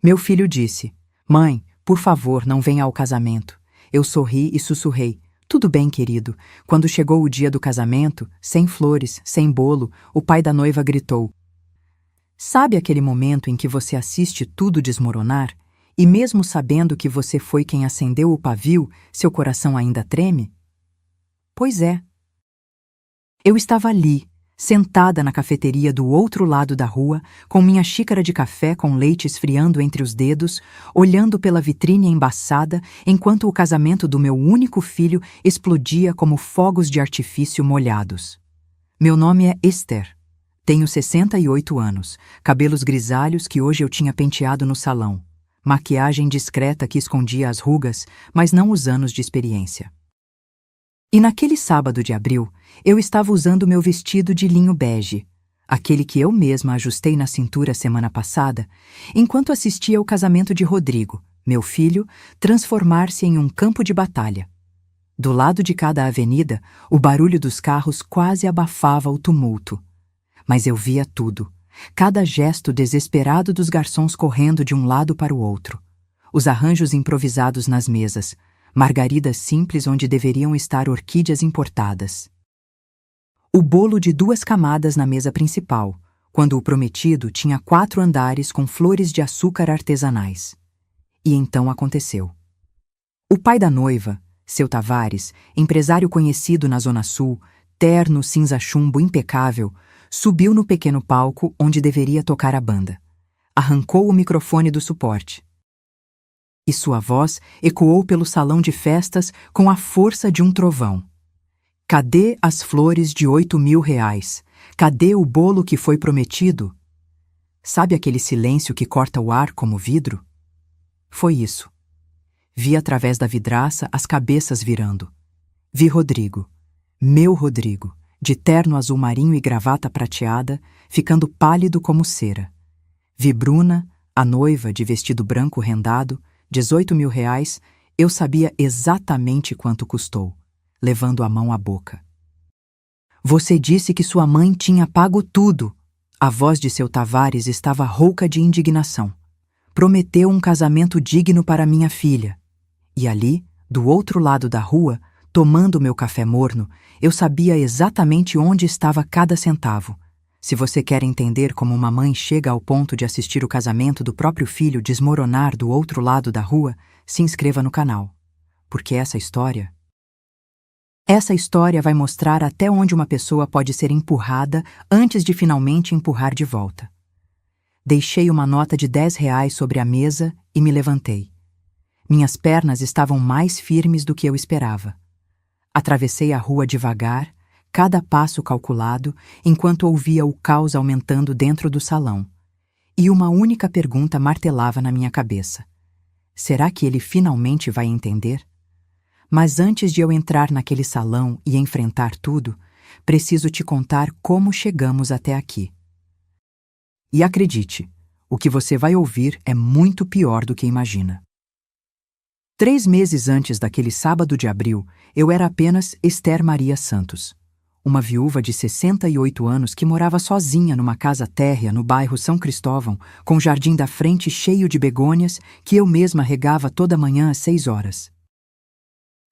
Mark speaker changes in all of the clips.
Speaker 1: Meu filho disse: "Mãe, por favor, não venha ao casamento." Eu sorri e sussurrei: "Tudo bem, querido." Quando chegou o dia do casamento, sem flores, sem bolo, o pai da noiva gritou: "Sabe aquele momento em que você assiste tudo desmoronar? E mesmo sabendo que você foi quem acendeu o pavio, seu coração ainda treme?" Pois é. Eu estava ali, sentada na cafeteria do outro lado da rua, com minha xícara de café com leite esfriando entre os dedos, olhando pela vitrine embaçada, enquanto o casamento do meu único filho explodia como fogos de artifício molhados. Meu nome é Esther. Tenho 68 anos, cabelos grisalhos que hoje eu tinha penteado no salão, maquiagem discreta que escondia as rugas, mas não os anos de experiência. E naquele sábado de abril, eu estava usando meu vestido de linho bege, aquele que eu mesma ajustei na cintura semana passada, enquanto assistia ao casamento de Rodrigo, meu filho, transformar-se em um campo de batalha. Do lado de cada avenida, o barulho dos carros quase abafava o tumulto. Mas eu via tudo, cada gesto desesperado dos garçons correndo de um lado para o outro, os arranjos improvisados nas mesas, margaridas simples onde deveriam estar orquídeas importadas. O bolo de 2 camadas na mesa principal, quando o prometido tinha 4 andares com flores de açúcar artesanais. E então aconteceu. O pai da noiva, seu Tavares, empresário conhecido na Zona Sul, terno cinza-chumbo impecável, subiu no pequeno palco onde deveria tocar a banda. Arrancou o microfone do suporte. E sua voz ecoou pelo salão de festas com a força de um trovão. Cadê as flores de R$ 8.000? Cadê o bolo que foi prometido? Sabe aquele silêncio que corta o ar como vidro? Foi isso. Vi através da vidraça as cabeças virando. Vi Rodrigo, meu Rodrigo, de terno azul marinho e gravata prateada, ficando pálido como cera. Vi Bruna, a noiva de vestido branco rendado, R$ 18.000, eu sabia exatamente quanto custou, levando a mão à boca. Você disse que sua mãe tinha pago tudo. A voz de seu Tavares estava rouca de indignação. Prometeu um casamento digno para minha filha. E ali, do outro lado da rua, tomando meu café morno, eu sabia exatamente onde estava cada centavo. Se você quer entender como uma mãe chega ao ponto de assistir o casamento do próprio filho desmoronar do outro lado da rua, se inscreva no canal. Porque essa história vai mostrar até onde uma pessoa pode ser empurrada antes de finalmente empurrar de volta. Deixei uma nota de R$ 10 sobre a mesa e me levantei. Minhas pernas estavam mais firmes do que eu esperava. Atravessei a rua devagar, cada passo calculado, enquanto ouvia o caos aumentando dentro do salão. E uma única pergunta martelava na minha cabeça. Será que ele finalmente vai entender? Mas antes de eu entrar naquele salão e enfrentar tudo, preciso te contar como chegamos até aqui. E acredite, o que você vai ouvir é muito pior do que imagina. 3 meses antes daquele sábado de abril, eu era apenas Esther Maria Santos, uma viúva de 68 anos que morava sozinha numa casa térrea no bairro São Cristóvão, com o jardim da frente cheio de begônias que eu mesma regava toda manhã às 6 horas.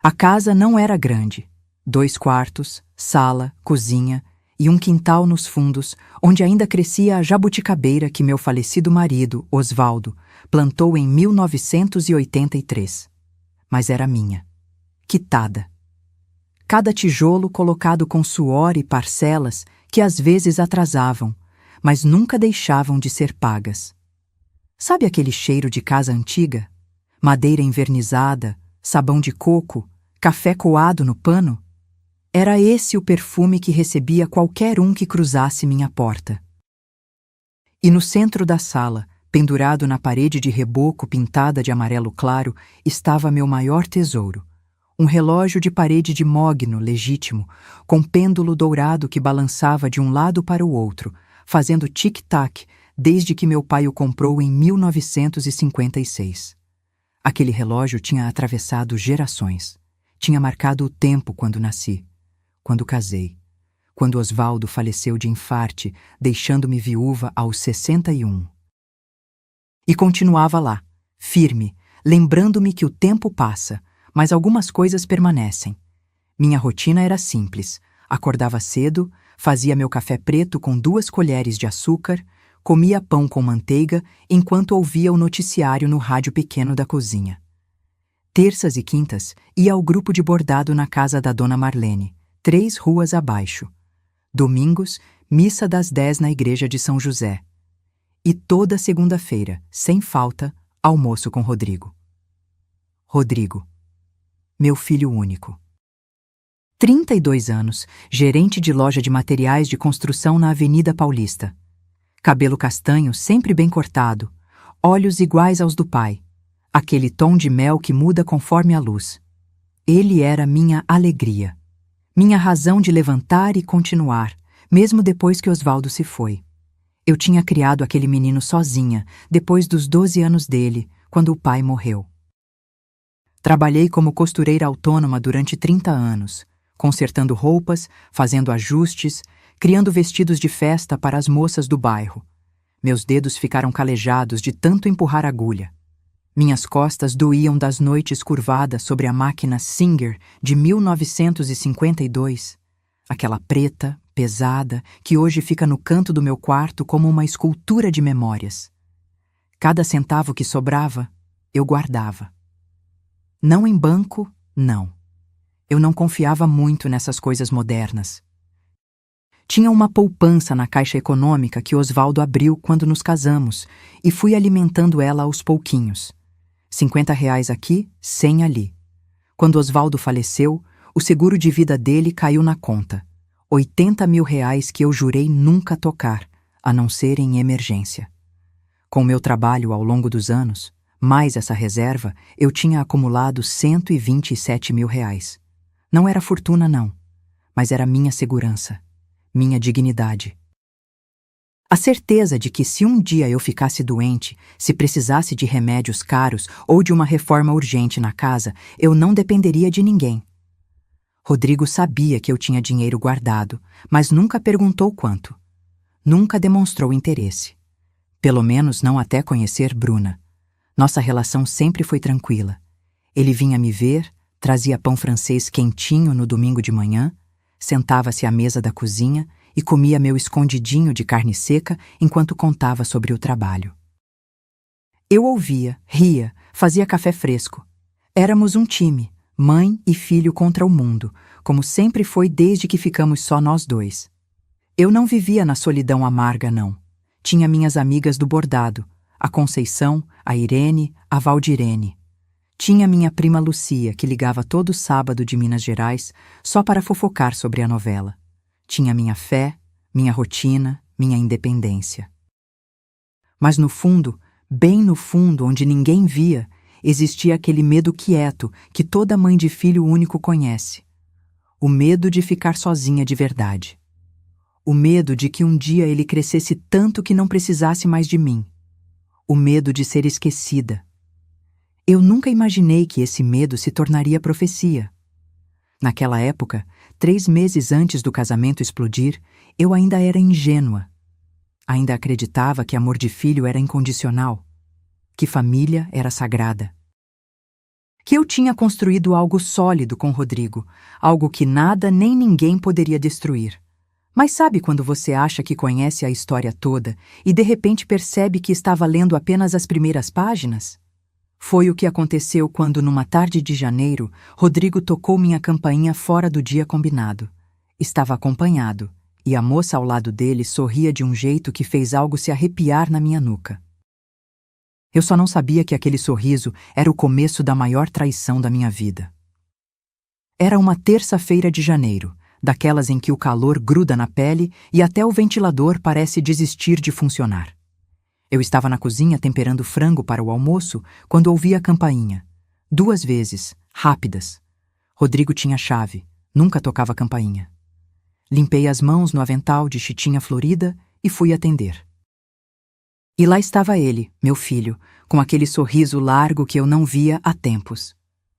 Speaker 1: A casa não era grande. 2 quartos, sala, cozinha e um quintal nos fundos, onde ainda crescia a jabuticabeira que meu falecido marido, Osvaldo, plantou em 1983. Mas era minha. Quitada. Cada tijolo colocado com suor e parcelas que às vezes atrasavam, mas nunca deixavam de ser pagas. Sabe aquele cheiro de casa antiga? Madeira envernizada, sabão de coco, café coado no pano? Era esse o perfume que recebia qualquer um que cruzasse minha porta. E no centro da sala, pendurado na parede de reboco pintada de amarelo claro, estava meu maior tesouro. Um relógio de parede de mogno legítimo, com pêndulo dourado que balançava de um lado para o outro, fazendo tic-tac desde que meu pai o comprou em 1956. Aquele relógio tinha atravessado gerações. Tinha marcado o tempo quando nasci, quando casei, quando Osvaldo faleceu de infarte, deixando-me viúva aos 61. E continuava lá, firme, lembrando-me que o tempo passa, mas algumas coisas permanecem. Minha rotina era simples. Acordava cedo, fazia meu café preto com 2 colheres de açúcar, comia pão com manteiga enquanto ouvia o noticiário no rádio pequeno da cozinha. Terças e quintas, ia ao grupo de bordado na casa da dona Marlene, 3 ruas abaixo. Domingos, missa das 10 na igreja de São José. E toda segunda-feira, sem falta, almoço com Rodrigo. Rodrigo, meu filho único. 32 anos, gerente de loja de materiais de construção na Avenida Paulista. Cabelo castanho, sempre bem cortado, olhos iguais aos do pai, aquele tom de mel que muda conforme a luz. Ele era minha alegria, minha razão de levantar e continuar, mesmo depois que Osvaldo se foi. Eu tinha criado aquele menino sozinha, depois dos 12 anos dele, quando o pai morreu. Trabalhei como costureira autônoma durante 30 anos, consertando roupas, fazendo ajustes, criando vestidos de festa para as moças do bairro. Meus dedos ficaram calejados de tanto empurrar agulha. Minhas costas doíam das noites curvadas sobre a máquina Singer de 1952, aquela preta, pesada, que hoje fica no canto do meu quarto como uma escultura de memórias. Cada centavo que sobrava, eu guardava. Não em banco, não. Eu não confiava muito nessas coisas modernas. Tinha uma poupança na Caixa Econômica que Osvaldo abriu quando nos casamos e fui alimentando ela aos pouquinhos. R$ 50 aqui, 100 ali. Quando Osvaldo faleceu, o seguro de vida dele caiu na conta. R$ 80 mil que eu jurei nunca tocar, a não ser em emergência. Com meu trabalho ao longo dos anos, mais essa reserva, eu tinha acumulado R$ 127 mil. Não era fortuna, não, mas era minha segurança, minha dignidade. A certeza de que se um dia eu ficasse doente, se precisasse de remédios caros ou de uma reforma urgente na casa, eu não dependeria de ninguém. Rodrigo sabia que eu tinha dinheiro guardado, mas nunca perguntou quanto. Nunca demonstrou interesse. Pelo menos não até conhecer Bruna. Nossa relação sempre foi tranquila. Ele vinha me ver, trazia pão francês quentinho no domingo de manhã, sentava-se à mesa da cozinha e comia meu escondidinho de carne seca enquanto contava sobre o trabalho. Eu ouvia, ria, fazia café fresco. Éramos um time, mãe e filho contra o mundo, como sempre foi desde que ficamos só nós dois. Eu não vivia na solidão amarga, não. Tinha minhas amigas do bordado, a Conceição, a Irene, a Valdirene. Tinha minha prima Lucia, que ligava todo sábado de Minas Gerais só para fofocar sobre a novela. Tinha minha fé, minha rotina, minha independência. Mas no fundo, bem no fundo, onde ninguém via, existia aquele medo quieto que toda mãe de filho único conhece. O medo de ficar sozinha de verdade. O medo de que um dia ele crescesse tanto que não precisasse mais de mim. O medo de ser esquecida. Eu nunca imaginei que esse medo se tornaria profecia. Naquela época, 3 meses antes do casamento explodir, eu ainda era ingênua. Ainda acreditava que amor de filho era incondicional, que família era sagrada. Que eu tinha construído algo sólido com Rodrigo, algo que nada nem ninguém poderia destruir. Mas sabe quando você acha que conhece a história toda e de repente percebe que estava lendo apenas as primeiras páginas? Foi o que aconteceu quando, numa tarde de janeiro, Rodrigo tocou minha campainha fora do dia combinado. Estava acompanhado, e a moça ao lado dele sorria de um jeito que fez algo se arrepiar na minha nuca. Eu só não sabia que aquele sorriso era o começo da maior traição da minha vida. Era uma terça-feira de janeiro, daquelas em que o calor gruda na pele e até o ventilador parece desistir de funcionar. Eu estava na cozinha temperando frango para o almoço quando ouvi a campainha. 2 vezes, rápidas. Rodrigo tinha chave, nunca tocava campainha. Limpei as mãos no avental de chitinha florida e fui atender. E lá estava ele, meu filho, com aquele sorriso largo que eu não via há tempos.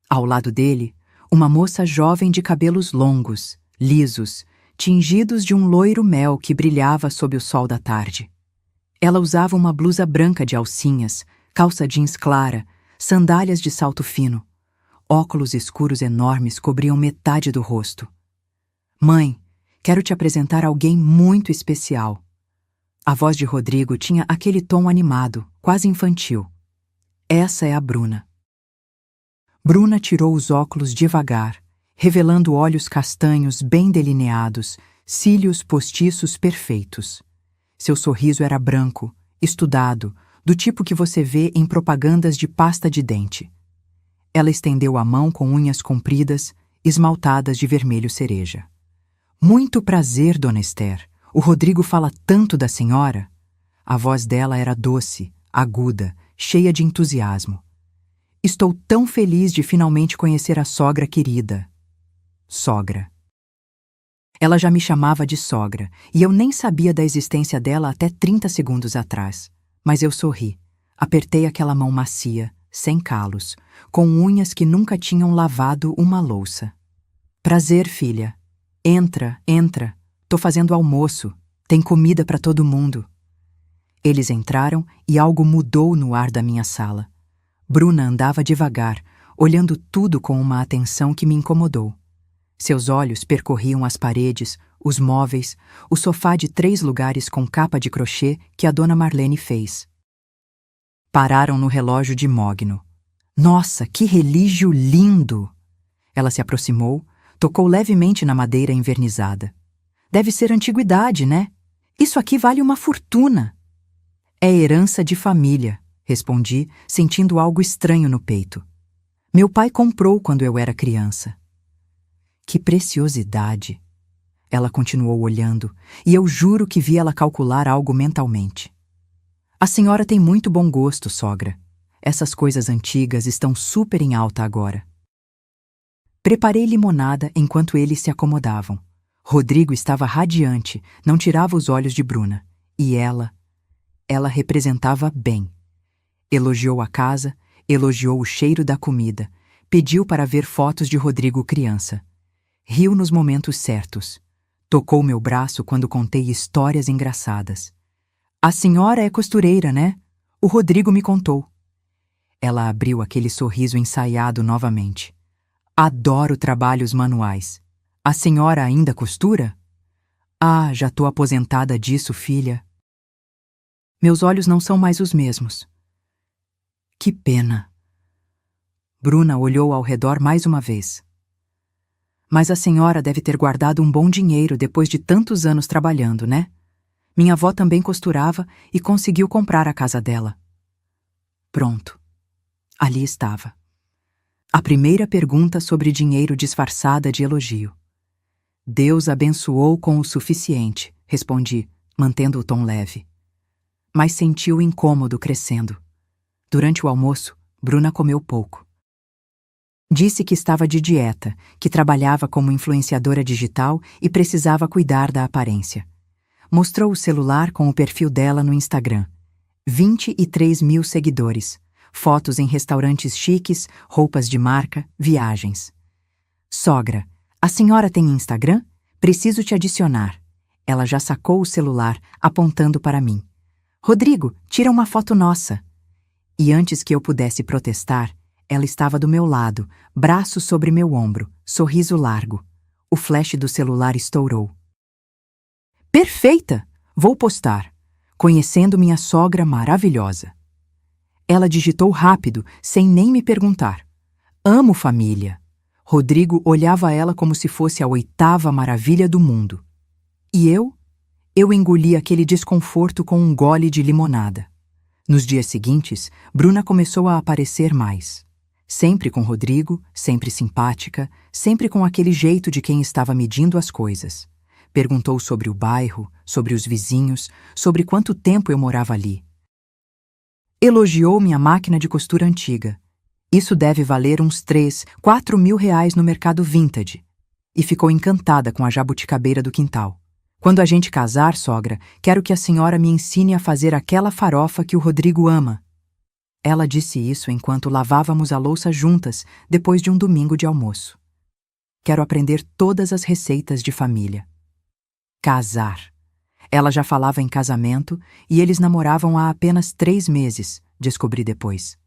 Speaker 1: Ao lado dele, uma moça jovem de cabelos longos, lisos, tingidos de um loiro mel que brilhava sob o sol da tarde. Ela usava uma blusa branca de alcinhas, calça jeans clara, sandálias de salto fino. Óculos escuros enormes cobriam metade do rosto. Mãe, quero te apresentar alguém muito especial. A voz de Rodrigo tinha aquele tom animado, quase infantil. Essa é a Bruna. Bruna tirou os óculos devagar, revelando olhos castanhos bem delineados, cílios postiços perfeitos. Seu sorriso era branco, estudado, do tipo que você vê em propagandas de pasta de dente. Ela estendeu a mão com unhas compridas, esmaltadas de vermelho cereja. Muito prazer, Dona Esther. O Rodrigo fala tanto da senhora. A voz dela era doce, aguda, cheia de entusiasmo. Estou tão feliz de finalmente conhecer a sogra querida. Sogra. Ela já me chamava de sogra, e eu nem sabia da existência dela até 30 segundos atrás. Mas eu sorri. Apertei aquela mão macia, sem calos, com unhas que nunca tinham lavado uma louça. Prazer, filha. Entra, entra. Tô fazendo almoço. Tem comida para todo mundo. Eles entraram e algo mudou no ar da minha sala. Bruna andava devagar, olhando tudo com uma atenção que me incomodou. Seus olhos percorriam as paredes, os móveis, o sofá de 3 lugares com capa de crochê que a dona Marlene fez. Pararam no relógio de mogno. Nossa, que relígio lindo! Ela se aproximou, tocou levemente na madeira envernizada. Deve ser antiguidade, né? Isso aqui vale uma fortuna. É herança de família, respondi, sentindo algo estranho no peito. Meu pai comprou quando eu era criança. Que preciosidade! Ela continuou olhando, e eu juro que vi ela calcular algo mentalmente. A senhora tem muito bom gosto, sogra. Essas coisas antigas estão super em alta agora. Preparei limonada enquanto eles se acomodavam. Rodrigo estava radiante, não tirava os olhos de Bruna. E ela representava bem. Elogiou a casa, elogiou o cheiro da comida, pediu para ver fotos de Rodrigo criança. Riu nos momentos certos. Tocou meu braço quando contei histórias engraçadas. A senhora é costureira, né? O Rodrigo me contou. Ela abriu aquele sorriso ensaiado novamente. Adoro trabalhos manuais. A senhora ainda costura? Ah, já tô aposentada disso, filha. Meus olhos não são mais os mesmos. Que pena. Bruna olhou ao redor mais uma vez. Mas a senhora deve ter guardado um bom dinheiro depois de tantos anos trabalhando, né? Minha avó também costurava e conseguiu comprar a casa dela. Pronto. Ali estava. A primeira pergunta sobre dinheiro disfarçada de elogio. Deus abençoou com o suficiente, respondi, mantendo o tom leve. Mas senti o incômodo crescendo. Durante o almoço, Bruna comeu pouco. Disse que estava de dieta, que trabalhava como influenciadora digital e precisava cuidar da aparência. Mostrou o celular com o perfil dela no Instagram. 23 mil seguidores, fotos em restaurantes chiques, roupas de marca, viagens. Sogra, a senhora tem Instagram? Preciso te adicionar. Ela já sacou o celular, apontando para mim. Rodrigo, tira uma foto nossa. E antes que eu pudesse protestar, ela estava do meu lado, braço sobre meu ombro, sorriso largo. O flash do celular estourou. Perfeita! Vou postar. Conhecendo minha sogra maravilhosa. Ela digitou rápido, sem nem me perguntar. Amo família. Rodrigo olhava ela como se fosse a 8ª maravilha do mundo. E eu? Eu engoli aquele desconforto com um gole de limonada. Nos dias seguintes, Bruna começou a aparecer mais. Sempre com Rodrigo, sempre simpática, sempre com aquele jeito de quem estava medindo as coisas. Perguntou sobre o bairro, sobre os vizinhos, sobre quanto tempo eu morava ali. Elogiou minha máquina de costura antiga. Isso deve valer uns 3, 4 mil reais no mercado vintage. E ficou encantada com a jabuticabeira do quintal. Quando a gente casar, sogra, quero que a senhora me ensine a fazer aquela farofa que o Rodrigo ama. Ela disse isso enquanto lavávamos a louça juntas, depois de um domingo de almoço. Quero aprender todas as receitas de família. Casar. Ela já falava em casamento e eles namoravam há apenas 3 meses, descobri depois.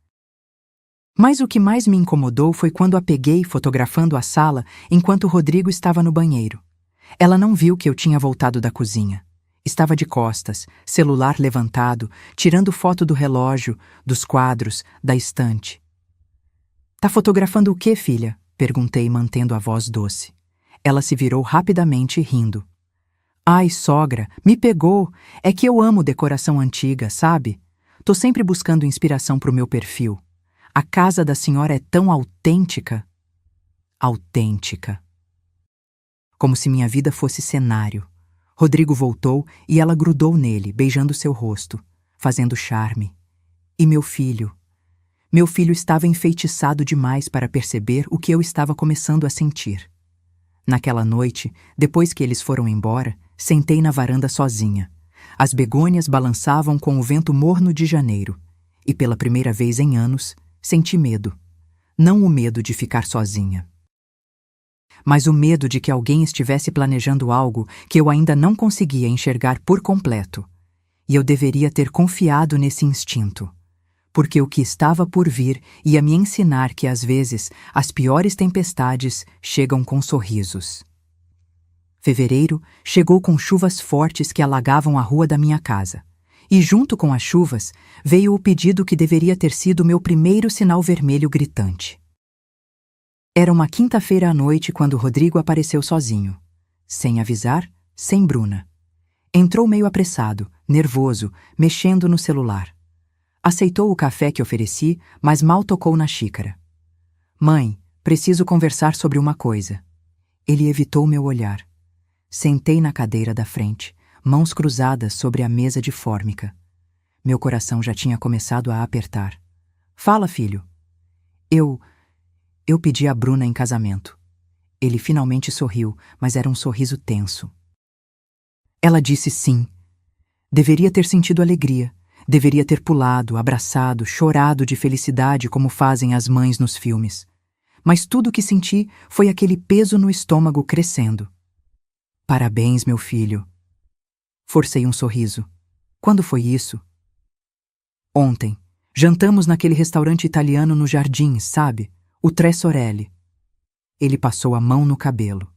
Speaker 1: Mas o que mais me incomodou foi quando a peguei fotografando a sala enquanto Rodrigo estava no banheiro. Ela não viu que eu tinha voltado da cozinha. Estava de costas, celular levantado, tirando foto do relógio, dos quadros, da estante. Tá fotografando o quê, filha? Perguntei, mantendo a voz doce. Ela se virou rapidamente, rindo. Ai, sogra, me pegou. É que eu amo decoração antiga, sabe? Tô sempre buscando inspiração pro meu perfil. A casa da senhora é tão autêntica. Autêntica. Como se minha vida fosse cenário. Rodrigo voltou e ela grudou nele, beijando seu rosto, fazendo charme. E meu filho? Meu filho estava enfeitiçado demais para perceber o que eu estava começando a sentir. Naquela noite, depois que eles foram embora, sentei na varanda sozinha. As begônias balançavam com o vento morno de janeiro. E pela primeira vez em anos, senti medo. Não o medo de ficar sozinha, mas o medo de que alguém estivesse planejando algo que eu ainda não conseguia enxergar por completo. E eu deveria ter confiado nesse instinto, porque o que estava por vir ia me ensinar que às vezes as piores tempestades chegam com sorrisos. Fevereiro chegou com chuvas fortes que alagavam a rua da minha casa. E junto com as chuvas veio o pedido que deveria ter sido meu primeiro sinal vermelho gritante. Era uma quinta-feira à noite quando Rodrigo apareceu sozinho. Sem avisar, sem Bruna. Entrou meio apressado, nervoso, mexendo no celular. Aceitou o café que ofereci, mas mal tocou na xícara. Mãe, preciso conversar sobre uma coisa. Ele evitou meu olhar. Sentei na cadeira da frente, mãos cruzadas sobre a mesa de fórmica. Meu coração já tinha começado a apertar. Fala, filho. Eu pedi a Bruna em casamento. Ele finalmente sorriu, mas era um sorriso tenso. Ela disse sim. Deveria ter sentido alegria. Deveria ter pulado, abraçado, chorado de felicidade como fazem as mães nos filmes. Mas tudo o que senti foi aquele peso no estômago crescendo. Parabéns, meu filho. Forcei um sorriso. Quando foi isso? Ontem. Jantamos naquele restaurante italiano no jardim, sabe? O Tre Sorelle. Ele passou a mão no cabelo.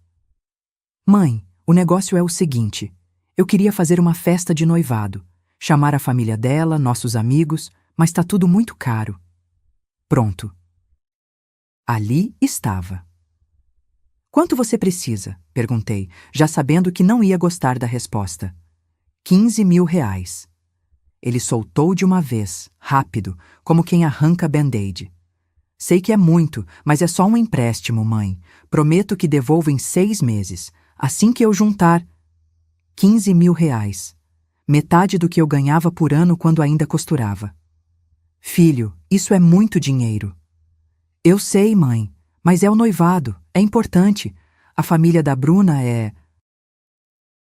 Speaker 1: Mãe, o negócio é o seguinte. Eu queria fazer uma festa de noivado. Chamar a família dela, nossos amigos, mas tá tudo muito caro. Pronto. Ali estava. Quanto você precisa? Perguntei, já sabendo que não ia gostar da resposta. 15 mil reais. Ele soltou de uma vez, rápido, como quem arranca band-aid. Sei que é muito, mas é só um empréstimo, mãe. Prometo que devolvo em 6 meses. Assim que eu juntar 15 mil reais. Metade do que eu ganhava por ano quando ainda costurava. Filho, isso é muito dinheiro. Eu sei, mãe, mas é o noivado, é importante. A família da Bruna é...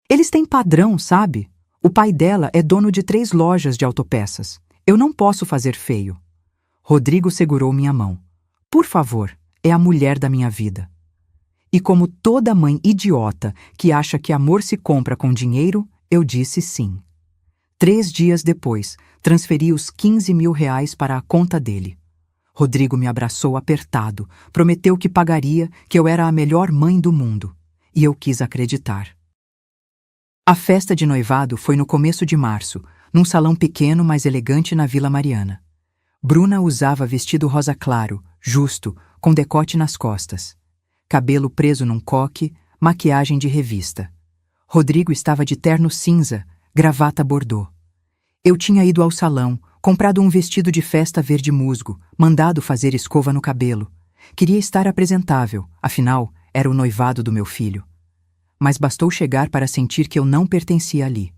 Speaker 1: Eles têm padrão, sabe? O pai dela é dono de 3 lojas de autopeças. Eu não posso fazer feio. Rodrigo segurou minha mão. Por favor, é a mulher da minha vida. E como toda mãe idiota que acha que amor se compra com dinheiro, eu disse sim. 3 dias depois, transferi os 15 mil reais para a conta dele. Rodrigo me abraçou apertado, prometeu que pagaria, que eu era a melhor mãe do mundo. E eu quis acreditar. A festa de noivado foi no começo de março, num salão pequeno, mas elegante na Vila Mariana. Bruna usava vestido rosa claro, justo, com decote nas costas. Cabelo preso num coque, maquiagem de revista. Rodrigo estava de terno cinza, gravata bordô. Eu tinha ido ao salão, comprado um vestido de festa verde musgo, mandado fazer escova no cabelo. Queria estar apresentável, afinal, era o noivado do meu filho. Mas bastou chegar para sentir que eu não pertencia ali.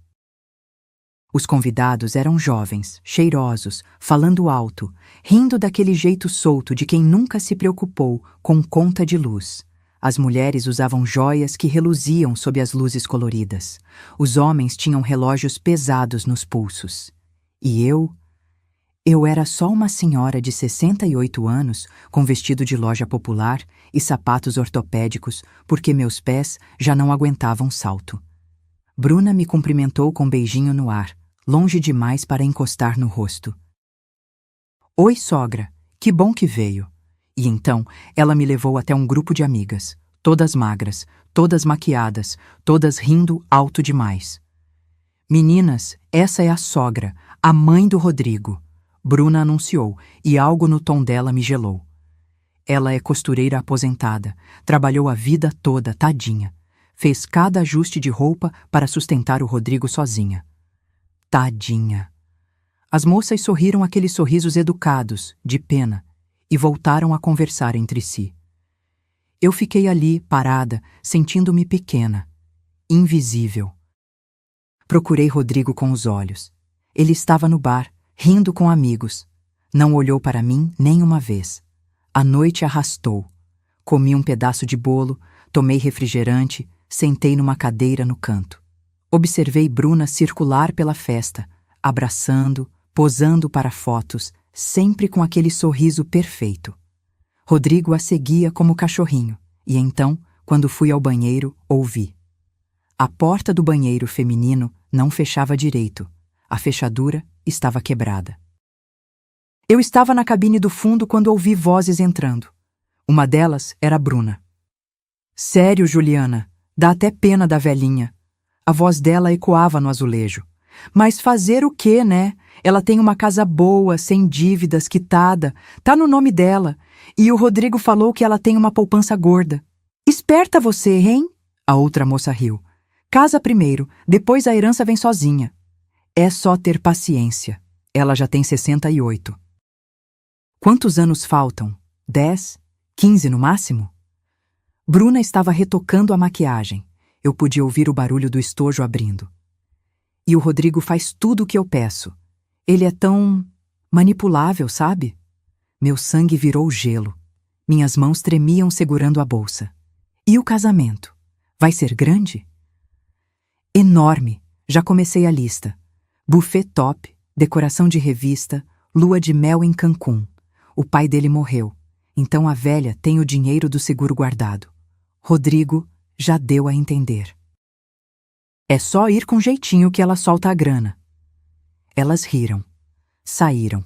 Speaker 1: Os convidados eram jovens, cheirosos, falando alto, rindo daquele jeito solto de quem nunca se preocupou com conta de luz. As mulheres usavam joias que reluziam sob as luzes coloridas. Os homens tinham relógios pesados nos pulsos. E eu era só uma senhora de 68 anos, com vestido de loja popular e sapatos ortopédicos, porque meus pés já não aguentavam salto. Bruna me cumprimentou com um beijinho no ar, longe demais para encostar no rosto. Oi, sogra, que bom que veio. E então ela me levou até um grupo de amigas, todas magras, todas maquiadas, todas rindo alto demais. Meninas, essa é a sogra, a mãe do Rodrigo, Bruna anunciou, e algo no tom dela me gelou. Ela é costureira aposentada, trabalhou a vida toda, tadinha. Fez cada ajuste de roupa para sustentar o Rodrigo sozinha. Tadinha. As moças sorriram aqueles sorrisos educados, de pena, e voltaram a conversar entre si. Eu fiquei ali, parada, sentindo-me pequena, invisível. Procurei Rodrigo com os olhos. Ele estava no bar, rindo com amigos. Não olhou para mim nem uma vez. A noite arrastou. Comi um pedaço de bolo, tomei refrigerante, sentei numa cadeira no canto. Observei Bruna circular pela festa, abraçando, posando para fotos, sempre com aquele sorriso perfeito. Rodrigo a seguia como cachorrinho, e então, quando fui ao banheiro, ouvi. A porta do banheiro feminino não fechava direito. A fechadura estava quebrada. Eu estava na cabine do fundo quando ouvi vozes entrando. Uma delas era Bruna. Sério, Juliana, dá até pena da velhinha. A voz dela ecoava no azulejo. Mas fazer o quê, né? Ela tem uma casa boa, sem dívidas, quitada. Tá no nome dela. E o Rodrigo falou que ela tem uma poupança gorda. Esperta você, hein? A outra moça riu. Casa primeiro, depois a herança vem sozinha. É só ter paciência. Ela já tem 68. Quantos anos faltam? 10? 15 no máximo? Bruna estava retocando a maquiagem. Eu podia ouvir o barulho do estojo abrindo. E o Rodrigo faz tudo o que eu peço. Ele é tão manipulável, sabe? Meu sangue virou gelo. Minhas mãos tremiam segurando a bolsa. E o casamento? Vai ser grande? Enorme. Já comecei a lista. Buffet top, decoração de revista, lua de mel em Cancún. O pai dele morreu, então a velha tem o dinheiro do seguro guardado. Rodrigo já deu a entender. É só ir com jeitinho que ela solta a grana. Elas riram. Saíram.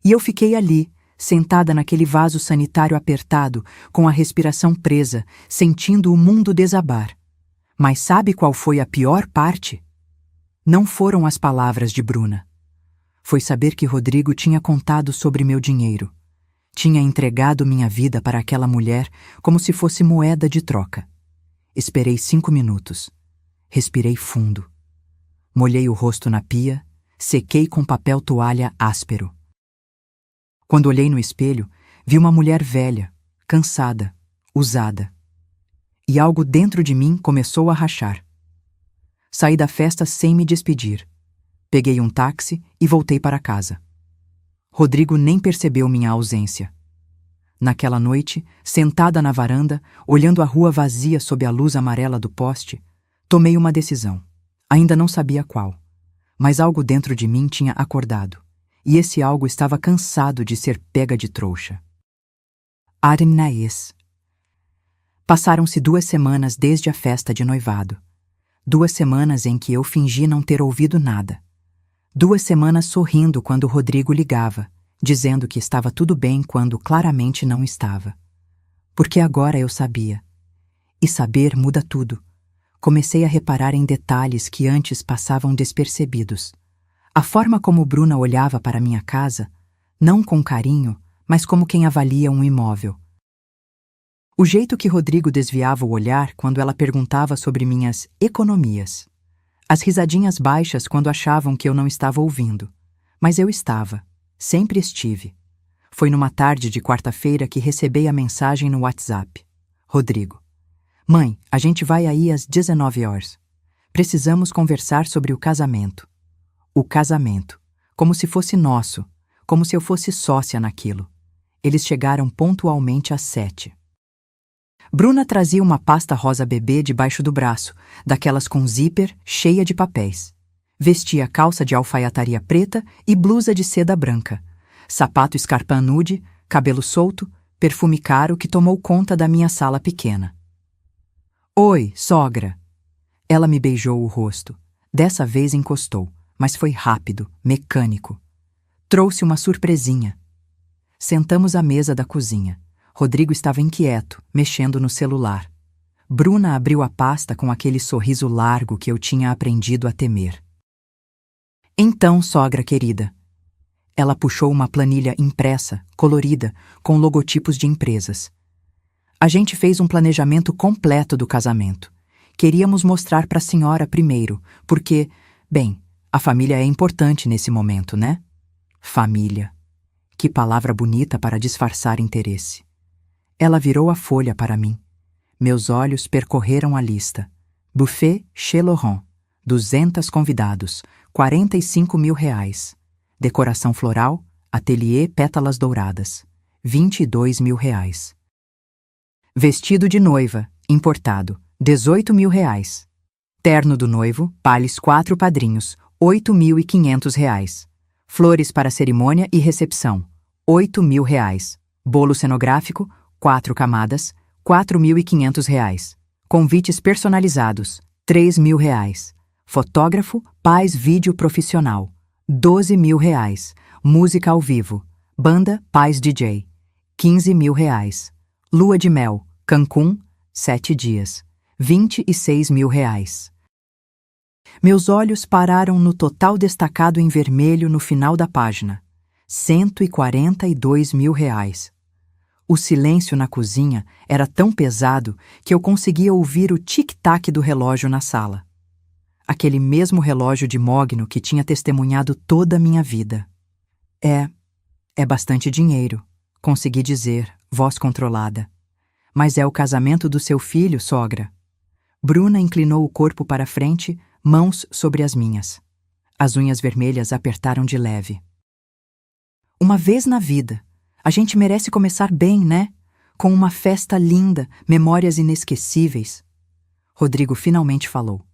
Speaker 1: E eu fiquei ali, sentada naquele vaso sanitário apertado, com a respiração presa, sentindo o mundo desabar. Mas sabe qual foi a pior parte? Não foram as palavras de Bruna. Foi saber que Rodrigo tinha contado sobre meu dinheiro. Tinha entregado minha vida para aquela mulher como se fosse moeda de troca. Esperei 5 minutos. Respirei fundo. Molhei o rosto na pia, sequei com papel toalha áspero. Quando olhei no espelho, vi uma mulher velha, cansada, usada. E algo dentro de mim começou a rachar. Saí da festa sem me despedir. Peguei um táxi e voltei para casa. Rodrigo nem percebeu minha ausência. Naquela noite, sentada na varanda, olhando a rua vazia sob a luz amarela do poste, tomei uma decisão. Ainda não sabia qual, mas algo dentro de mim tinha acordado, e esse algo estava cansado de ser pega de trouxa. Arnaes. Passaram-se 2 semanas desde a festa de noivado. 2 semanas em que eu fingi não ter ouvido nada. 2 semanas sorrindo quando o Rodrigo ligava, dizendo que estava tudo bem quando claramente não estava. Porque agora eu sabia. E saber muda tudo. Comecei a reparar em detalhes que antes passavam despercebidos. A forma como Bruna olhava para minha casa, não com carinho, mas como quem avalia um imóvel. O jeito que Rodrigo desviava o olhar quando ela perguntava sobre minhas economias. As risadinhas baixas quando achavam que eu não estava ouvindo. Mas eu estava. Sempre estive. Foi numa tarde de quarta-feira que recebi a mensagem no WhatsApp. Rodrigo. Mãe, a gente vai aí às 19 horas. Precisamos conversar sobre o casamento. O casamento. Como se fosse nosso. Como se eu fosse sócia naquilo. Eles chegaram pontualmente às 7. Bruna trazia uma pasta rosa bebê debaixo do braço, daquelas com zíper cheia de papéis. Vestia calça de alfaiataria preta e blusa de seda branca. Sapato escarpin nude, cabelo solto, perfume caro que tomou conta da minha sala pequena. Oi, sogra. Ela me beijou o rosto. Dessa vez encostou, mas foi rápido, mecânico. Trouxe uma surpresinha. Sentamos à mesa da cozinha. Rodrigo estava inquieto, mexendo no celular. Bruna abriu a pasta com aquele sorriso largo que eu tinha aprendido a temer. Então, sogra querida. Ela puxou uma planilha impressa, colorida, com logotipos de empresas. A gente fez um planejamento completo do casamento. Queríamos mostrar para a senhora primeiro, porque, bem, a família é importante nesse momento, né? Família. Que palavra bonita para disfarçar interesse. Ela virou a folha para mim. Meus olhos percorreram a lista. Buffet chez Laurent. 200 convidados. 45 mil reais. Decoração floral. Ateliê pétalas douradas. 22 mil reais. Vestido de noiva. Importado. 18 mil reais. Terno do noivo. Pales 4 padrinhos. 8.500 reais. Flores para cerimônia e recepção. 8 mil reais. Bolo cenográfico. 4 camadas, 4.500 reais. Convites personalizados, 3 mil reais. Fotógrafo, Paz Vídeo Profissional, 12 mil reais. Música ao vivo, banda Paz DJ, 15 mil reais. Lua de mel, Cancún, 7 dias, 26 mil reais. Meus olhos pararam no total destacado em vermelho no final da página, 142 mil reais. O silêncio na cozinha era tão pesado que eu conseguia ouvir o tic-tac do relógio na sala. Aquele mesmo relógio de mogno que tinha testemunhado toda a minha vida. É bastante dinheiro, consegui dizer, voz controlada. Mas é o casamento do seu filho, sogra. Bruna inclinou o corpo para frente, mãos sobre as minhas. As unhas vermelhas apertaram de leve. Uma vez na vida, a gente merece começar bem, né? Com uma festa linda, memórias inesquecíveis. Rodrigo finalmente falou.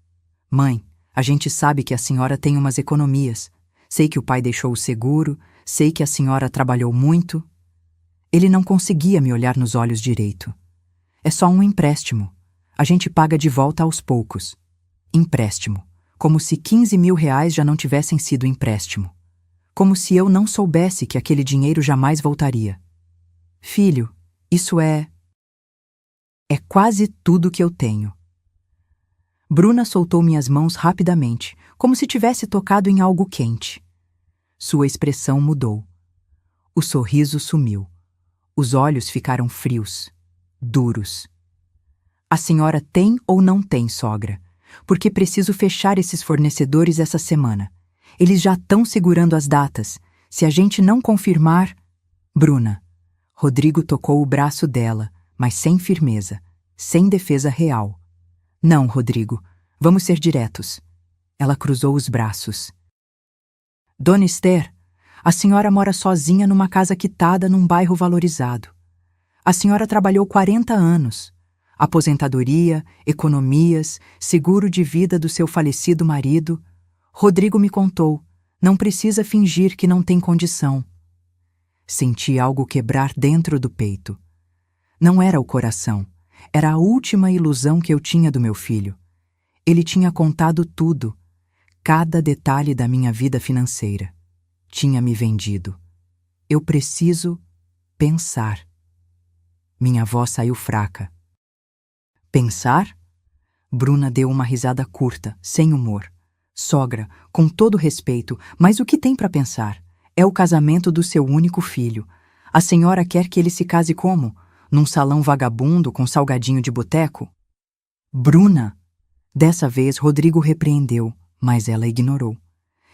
Speaker 1: Mãe, a gente sabe que a senhora tem umas economias. Sei que o pai deixou o seguro, sei que a senhora trabalhou muito. Ele não conseguia me olhar nos olhos direito. É só um empréstimo. A gente paga de volta aos poucos. Empréstimo. Como se 15 mil reais já não tivessem sido empréstimo. Como se eu não soubesse que aquele dinheiro jamais voltaria. Filho, isso é quase tudo que eu tenho. Bruna soltou minhas mãos rapidamente, como se tivesse tocado em algo quente. Sua expressão mudou. O sorriso sumiu. Os olhos ficaram frios, duros. A senhora tem ou não tem, sogra? Porque preciso fechar esses fornecedores essa semana. Eles já estão segurando as datas. Se a gente não confirmar... Bruna. Rodrigo tocou o braço dela, mas sem firmeza, sem defesa real. Não, Rodrigo. Vamos ser diretos. Ela cruzou os braços. Dona Esther, a senhora mora sozinha numa casa quitada num bairro valorizado. A senhora trabalhou 40 anos. Aposentadoria, economias, seguro de vida do seu falecido marido... Rodrigo me contou, não precisa fingir que não tem condição. Senti algo quebrar dentro do peito. Não era o coração, era a última ilusão que eu tinha do meu filho. Ele tinha contado tudo, cada detalhe da minha vida financeira. Tinha me vendido. Eu preciso pensar. Minha voz saiu fraca. Pensar? Bruna deu uma risada curta, sem humor. Sogra, com todo respeito, mas o que tem para pensar? É o casamento do seu único filho. A senhora quer que ele se case como? Num salão vagabundo com salgadinho de boteco? Bruna! Dessa vez Rodrigo repreendeu, mas ela ignorou.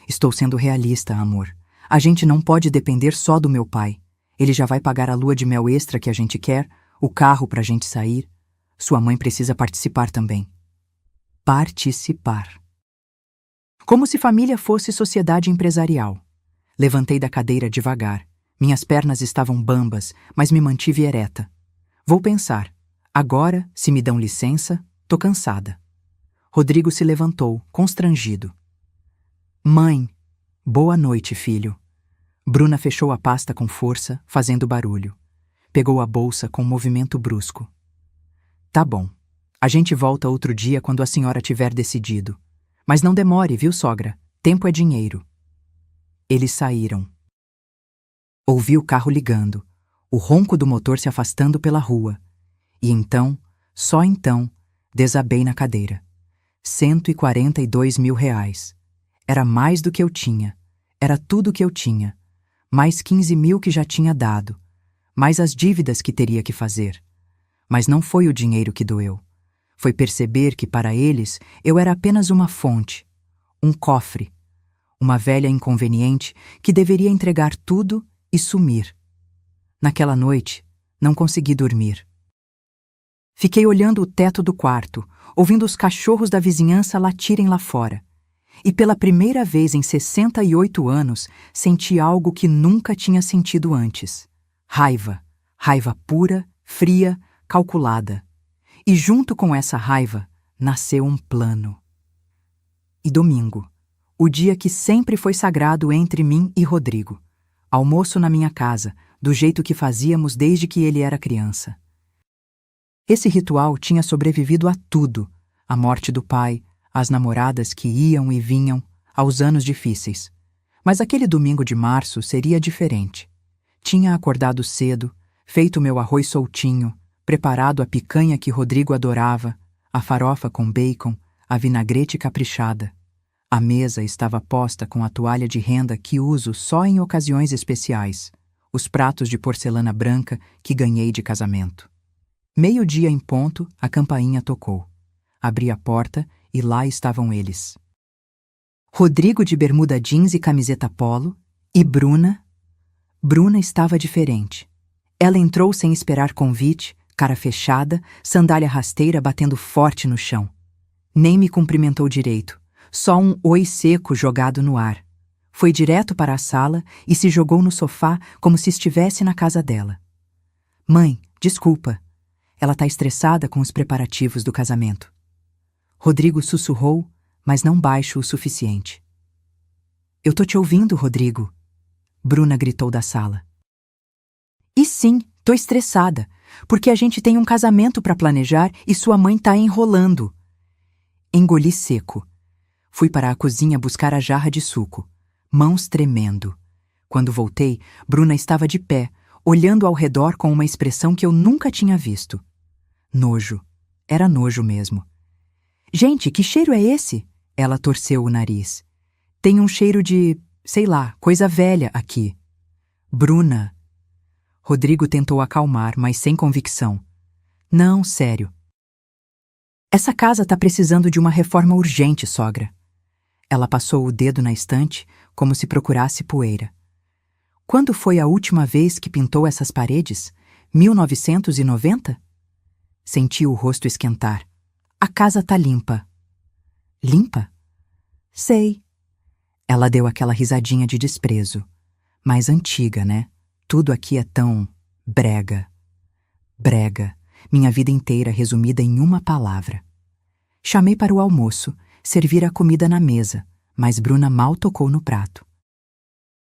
Speaker 1: Estou sendo realista, amor. A gente não pode depender só do meu pai. Ele já vai pagar a lua de mel extra que a gente quer, o carro pra gente sair. Sua mãe precisa participar também. Participar. Como se família fosse sociedade empresarial. Levantei da cadeira devagar. Minhas pernas estavam bambas, mas me mantive ereta. Vou pensar. Agora, se me dão licença, tô cansada. Rodrigo se levantou, constrangido. Mãe, boa noite, filho. Bruna fechou a pasta com força, fazendo barulho. Pegou a bolsa com um movimento brusco. Tá bom. A gente volta outro dia quando a senhora tiver decidido. Mas não demore, viu, sogra? Tempo é dinheiro. Eles saíram. Ouvi o carro ligando, o ronco do motor se afastando pela rua. E então, só então, desabei na cadeira. 142 mil reais. Era mais do que eu tinha. Era tudo que eu tinha. Mais 15 mil que já tinha dado. Mais as dívidas que teria que fazer. Mas não foi o dinheiro que doeu. Foi perceber que para eles eu era apenas uma fonte, um cofre, uma velha inconveniente que deveria entregar tudo e sumir. Naquela noite, não consegui dormir. Fiquei olhando o teto do quarto, ouvindo os cachorros da vizinhança latirem lá fora. E pela primeira vez em 68 anos, senti algo que nunca tinha sentido antes. Raiva. Raiva pura, fria, calculada. E junto com essa raiva, nasceu um plano. E domingo, o dia que sempre foi sagrado entre mim e Rodrigo. Almoço na minha casa, do jeito que fazíamos desde que ele era criança. Esse ritual tinha sobrevivido a tudo: a morte do pai, as namoradas que iam e vinham, aos anos difíceis. Mas aquele domingo de março seria diferente. Tinha acordado cedo, feito meu arroz soltinho, preparado a picanha que Rodrigo adorava, a farofa com bacon, a vinagrete caprichada. A mesa estava posta com a toalha de renda que uso só em ocasiões especiais, os pratos de porcelana branca que ganhei de casamento. 12:00 em ponto, a campainha tocou. Abri a porta e lá estavam eles. Rodrigo de bermuda jeans e camiseta polo, e Bruna. Bruna estava diferente. Ela entrou sem esperar convite, cara fechada, sandália rasteira batendo forte no chão. Nem me cumprimentou direito, só um oi seco jogado no ar. Foi direto para a sala e se jogou no sofá como se estivesse na casa dela. Mãe, desculpa. Ela tá estressada com os preparativos do casamento. Rodrigo sussurrou, mas não baixo o suficiente. Eu tô te ouvindo, Rodrigo. Bruna gritou da sala. E sim, tô estressada, porque a gente tem um casamento para planejar e sua mãe tá enrolando. Engoli seco. Fui para a cozinha buscar a jarra de suco, mãos tremendo. Quando voltei, Bruna estava de pé, olhando ao redor com uma expressão que eu nunca tinha visto. Nojo. Era nojo mesmo. Gente, que cheiro é esse? Ela torceu o nariz. Tem um cheiro de, sei lá, coisa velha aqui. Bruna. Rodrigo tentou acalmar, mas sem convicção. Não, sério. Essa casa tá precisando de uma reforma urgente, sogra. Ela passou o dedo na estante, como se procurasse poeira. Quando foi a última vez que pintou essas paredes? 1990? Senti o rosto esquentar. A casa tá limpa. Limpa? Sei. Ela deu aquela risadinha de desprezo. Mais antiga, né? Tudo aqui é tão brega. Brega. Minha vida inteira resumida em uma palavra. Chamei para o almoço, servir a comida na mesa, mas Bruna mal tocou no prato.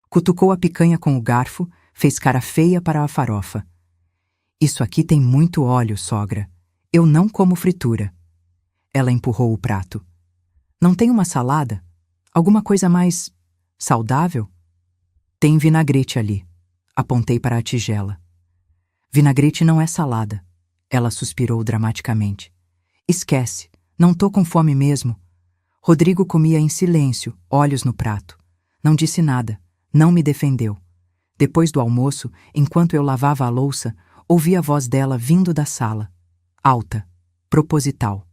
Speaker 1: Cutucou a picanha com o garfo, fez cara feia para a farofa. Isso aqui tem muito óleo, sogra. Eu não como fritura. Ela empurrou o prato. Não tem uma salada? Alguma coisa mais saudável? Tem vinagrete ali. Apontei para a tigela. Vinagrete não é salada. Ela suspirou dramaticamente. Esquece, não tô com fome mesmo. Rodrigo comia em silêncio, olhos no prato. Não disse nada, não me defendeu. Depois do almoço, enquanto eu lavava a louça, ouvi a voz dela vindo da sala. Alta, proposital.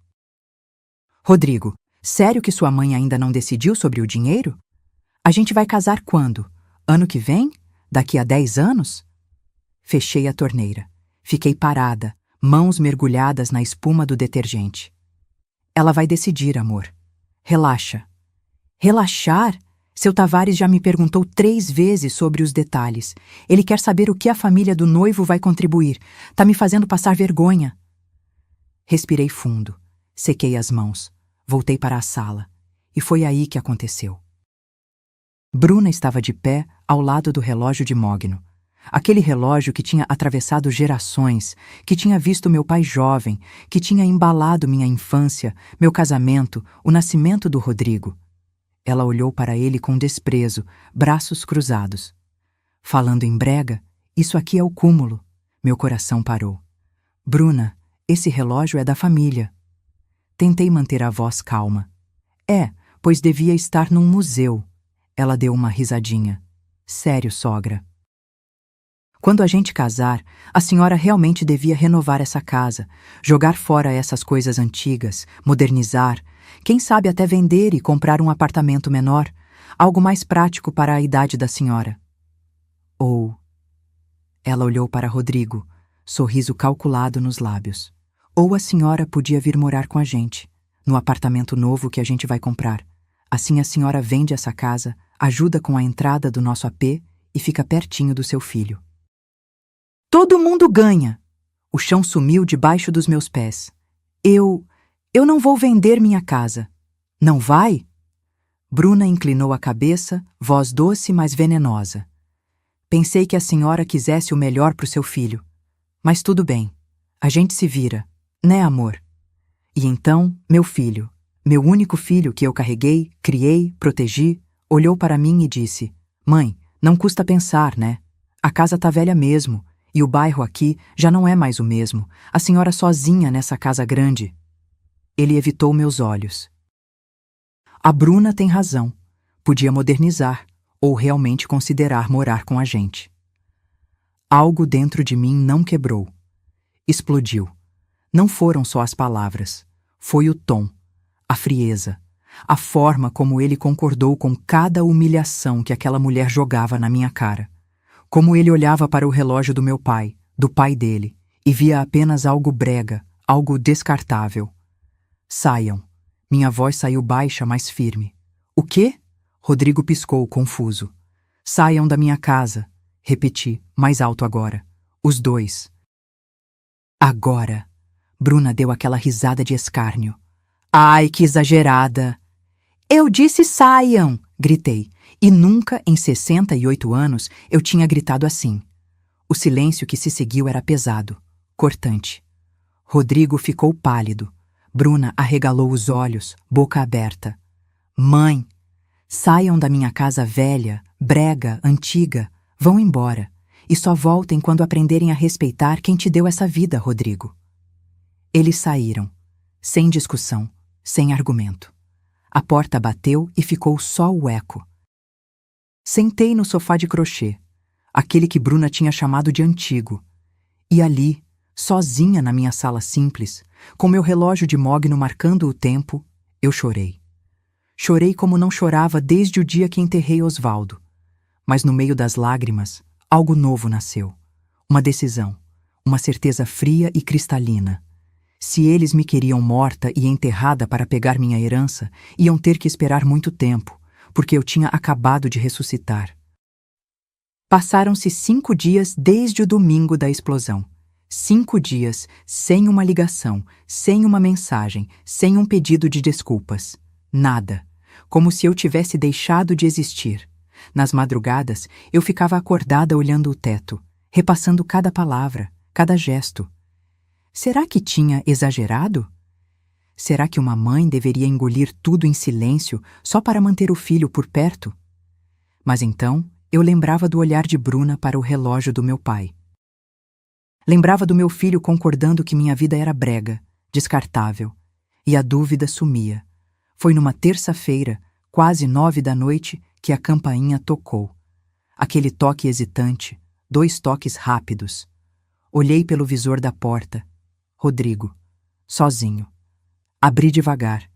Speaker 1: Rodrigo, sério que sua mãe ainda não decidiu sobre o dinheiro? A gente vai casar quando? Ano que vem? Daqui a 10 anos? Fechei a torneira. Fiquei parada, mãos mergulhadas na espuma do detergente. Ela vai decidir, amor. Relaxa. Relaxar? Seu Tavares já me perguntou 3 vezes sobre os detalhes. Ele quer saber o que a família do noivo vai contribuir. Tá me fazendo passar vergonha. Respirei fundo. Sequei as mãos. Voltei para a sala. E foi aí que aconteceu. Bruna estava de pé ao lado do relógio de mogno. Aquele relógio que tinha atravessado gerações, que tinha visto meu pai jovem, que tinha embalado minha infância, meu casamento, o nascimento do Rodrigo. Ela olhou para ele com desprezo, braços cruzados. Falando em brega, isso aqui é o cúmulo. Meu coração parou. Bruna, esse relógio é da família. Tentei manter a voz calma. É, pois devia estar num museu. Ela deu uma risadinha. Sério, sogra. Quando a gente casar, a senhora realmente devia renovar essa casa, jogar fora essas coisas antigas, modernizar, quem sabe até vender e comprar um apartamento menor, algo mais prático para a idade da senhora. Ou... Ela olhou para Rodrigo, sorriso calculado nos lábios. Ou a senhora podia vir morar com a gente, no apartamento novo que a gente vai comprar. Assim a senhora vende essa casa, ajuda com a entrada do nosso AP e fica pertinho do seu filho. Todo mundo ganha! O chão sumiu debaixo dos meus pés. Eu não vou vender minha casa. Não vai? Bruna inclinou a cabeça, voz doce, mas venenosa. Pensei que a senhora quisesse o melhor para o seu filho. Mas tudo bem. A gente se vira, né, amor? E então, meu filho, meu único filho que eu carreguei, criei, protegi, olhou para mim e disse: Mãe, não custa pensar, né? A casa tá velha mesmo, e o bairro aqui já não é mais o mesmo. A senhora sozinha nessa casa grande. Ele evitou meus olhos. A Bruna tem razão. Podia modernizar, ou realmente considerar morar com a gente. Algo dentro de mim não quebrou. Explodiu. Não foram só as palavras. Foi o tom, a frieza, a forma como ele concordou com cada humilhação que aquela mulher jogava na minha cara. Como ele olhava para o relógio do meu pai, do pai dele, e via apenas algo brega, algo descartável. Saiam. Minha voz saiu baixa, mas firme. O quê? Rodrigo piscou, confuso. Saiam da minha casa. Repeti, mais alto agora. Os dois. Agora. Bruna deu aquela risada de escárnio. Ai, que exagerada! Eu disse saiam! Gritei. E nunca, em 68 anos, eu tinha gritado assim. O silêncio que se seguiu era pesado, cortante. Rodrigo ficou pálido. Bruna arregalou os olhos, boca aberta. Mãe, saiam da minha casa velha, brega, antiga. Vão embora. E só voltem quando aprenderem a respeitar quem te deu essa vida, Rodrigo. Eles saíram, sem discussão, sem argumento. A porta bateu e ficou só o eco. Sentei no sofá de crochê, aquele que Bruna tinha chamado de antigo, e ali, sozinha na minha sala simples, com meu relógio de mogno marcando o tempo, eu chorei. Chorei como não chorava desde o dia que enterrei Osvaldo. Mas no meio das lágrimas, algo novo nasceu. Uma decisão, uma certeza fria e cristalina. Se eles me queriam morta e enterrada para pegar minha herança, iam ter que esperar muito tempo, porque eu tinha acabado de ressuscitar. Passaram-se 5 dias desde o domingo da explosão. 5 dias sem uma ligação, sem uma mensagem, sem um pedido de desculpas. Nada. Como se eu tivesse deixado de existir. Nas madrugadas, eu ficava acordada olhando o teto, repassando cada palavra, cada gesto. Será que tinha exagerado? Será que uma mãe deveria engolir tudo em silêncio só para manter o filho por perto? Mas então eu lembrava do olhar de Bruna para o relógio do meu pai. Lembrava do meu filho concordando que minha vida era brega, descartável, e a dúvida sumia. Foi numa terça-feira, quase 9 da noite, que a campainha tocou. Aquele toque hesitante, 2 toques rápidos. Olhei pelo visor da porta. Rodrigo, sozinho. Abri devagar.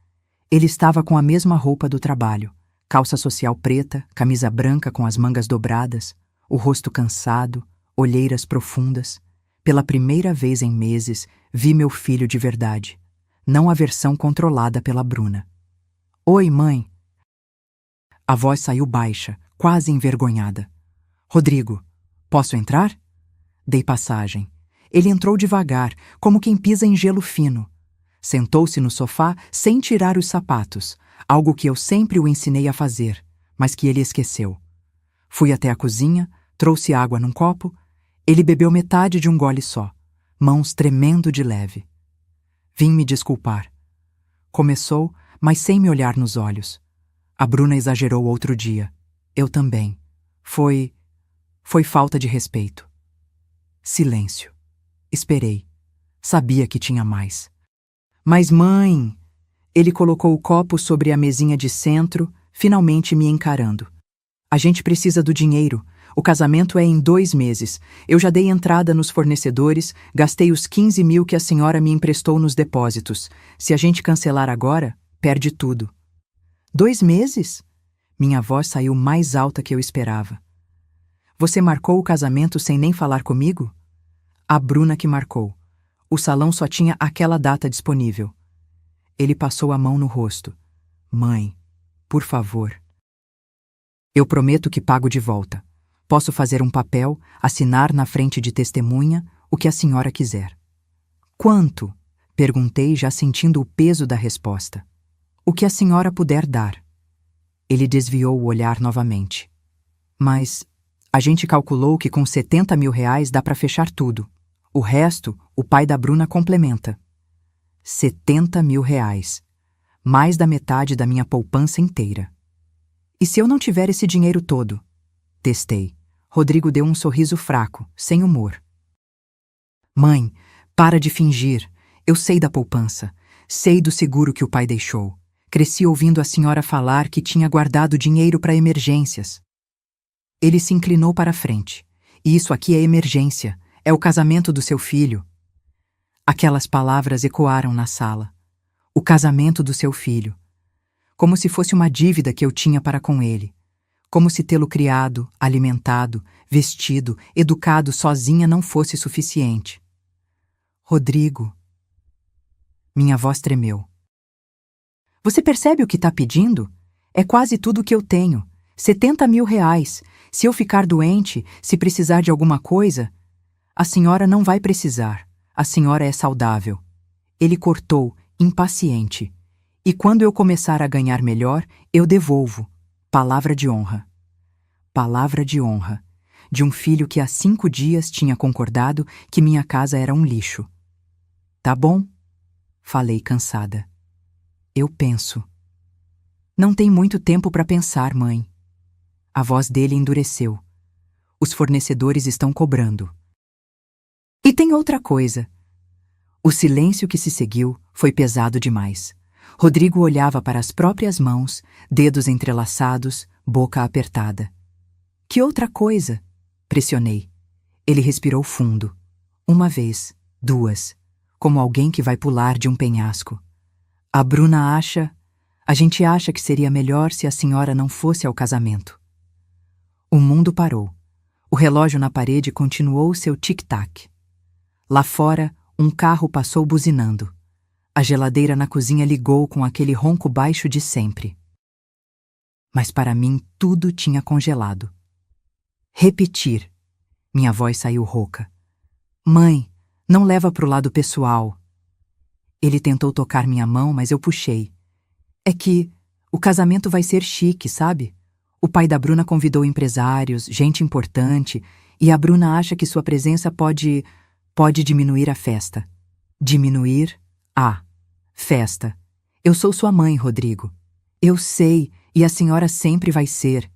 Speaker 1: Ele estava com a mesma roupa do trabalho, calça social preta, camisa branca com as mangas dobradas, o rosto cansado, olheiras profundas. Pela primeira vez em meses, vi meu filho de verdade, não a versão controlada pela Bruna. Oi, mãe. A voz saiu baixa, quase envergonhada. Rodrigo, posso entrar? Dei passagem. Ele entrou devagar, como quem pisa em gelo fino. Sentou-se no sofá sem tirar os sapatos, algo que eu sempre o ensinei a fazer, mas que ele esqueceu. Fui até a cozinha, trouxe água num copo. Ele bebeu metade de um gole só, mãos tremendo de leve. Vim me desculpar. Começou, mas sem me olhar nos olhos. A Bruna exagerou outro dia. Eu também. Foi Foi falta de respeito. Silêncio. Esperei. Sabia que tinha mais. Mas, mãe... Ele colocou o copo sobre a mesinha de centro, finalmente me encarando. A gente precisa do dinheiro. O casamento é em 2 meses. Eu já dei entrada nos fornecedores, gastei os 15 mil que a senhora me emprestou nos depósitos. Se a gente cancelar agora, perde tudo. 2 meses? Minha voz saiu mais alta que eu esperava. Você marcou o casamento sem nem falar comigo? A Bruna que marcou. O salão só tinha aquela data disponível. Ele passou a mão no rosto. Mãe, por favor. Eu prometo que pago de volta. Posso fazer um papel, assinar na frente de testemunha, o que a senhora quiser. Quanto? Perguntei, já sentindo o peso da resposta. O que a senhora puder dar. Ele desviou o olhar novamente. Mas a gente calculou que com 70 mil reais dá para fechar tudo. O resto, o pai da Bruna complementa. 70 mil reais. Mais da metade da minha poupança inteira. E se eu não tiver esse dinheiro todo? Testei. Rodrigo deu um sorriso fraco, sem humor. Mãe, para de fingir. Eu sei da poupança. Sei do seguro que o pai deixou. Cresci ouvindo a senhora falar que tinha guardado dinheiro para emergências. Ele se inclinou para a frente. E isso aqui é emergência. É o casamento do seu filho. Aquelas palavras ecoaram na sala. O casamento do seu filho. Como se fosse uma dívida que eu tinha para com ele. Como se tê-lo criado, alimentado, vestido, educado sozinha não fosse suficiente. Rodrigo. Minha voz tremeu. Você percebe o que está pedindo? É quase tudo o que eu tenho. 70 mil reais. Se eu ficar doente, se precisar de alguma coisa, a senhora não vai precisar. A senhora é saudável. Ele cortou, impaciente. E quando eu começar a ganhar melhor, eu devolvo. Palavra de honra. Palavra de honra. De um filho que há 5 dias tinha concordado que minha casa era um lixo. Tá bom? Falei cansada. Eu penso. Não tem muito tempo para pensar, mãe. A voz dele endureceu. Os fornecedores estão cobrando. E tem outra coisa. O silêncio que se seguiu foi pesado demais. Rodrigo olhava para as próprias mãos, dedos entrelaçados, boca apertada. Que outra coisa? Pressionei. Ele respirou fundo. 1 vez, 2, como alguém que vai pular de um penhasco. A Bruna acha... A gente acha que seria melhor se a senhora não fosse ao casamento. O mundo parou. O relógio na parede continuou seu tic-tac. Lá fora, um carro passou buzinando. A geladeira na cozinha ligou com aquele ronco baixo de sempre. Mas para mim tudo tinha congelado. Repetir. Minha voz saiu rouca. Mãe, não leva pro lado pessoal. Ele tentou tocar minha mão, mas eu puxei. É que o casamento vai ser chique, sabe? O pai da Bruna convidou empresários, gente importante, e a Bruna acha que sua presença pode diminuir a festa. Diminuir a festa. Eu sou sua mãe, Rodrigo. Eu sei, e a senhora sempre vai ser.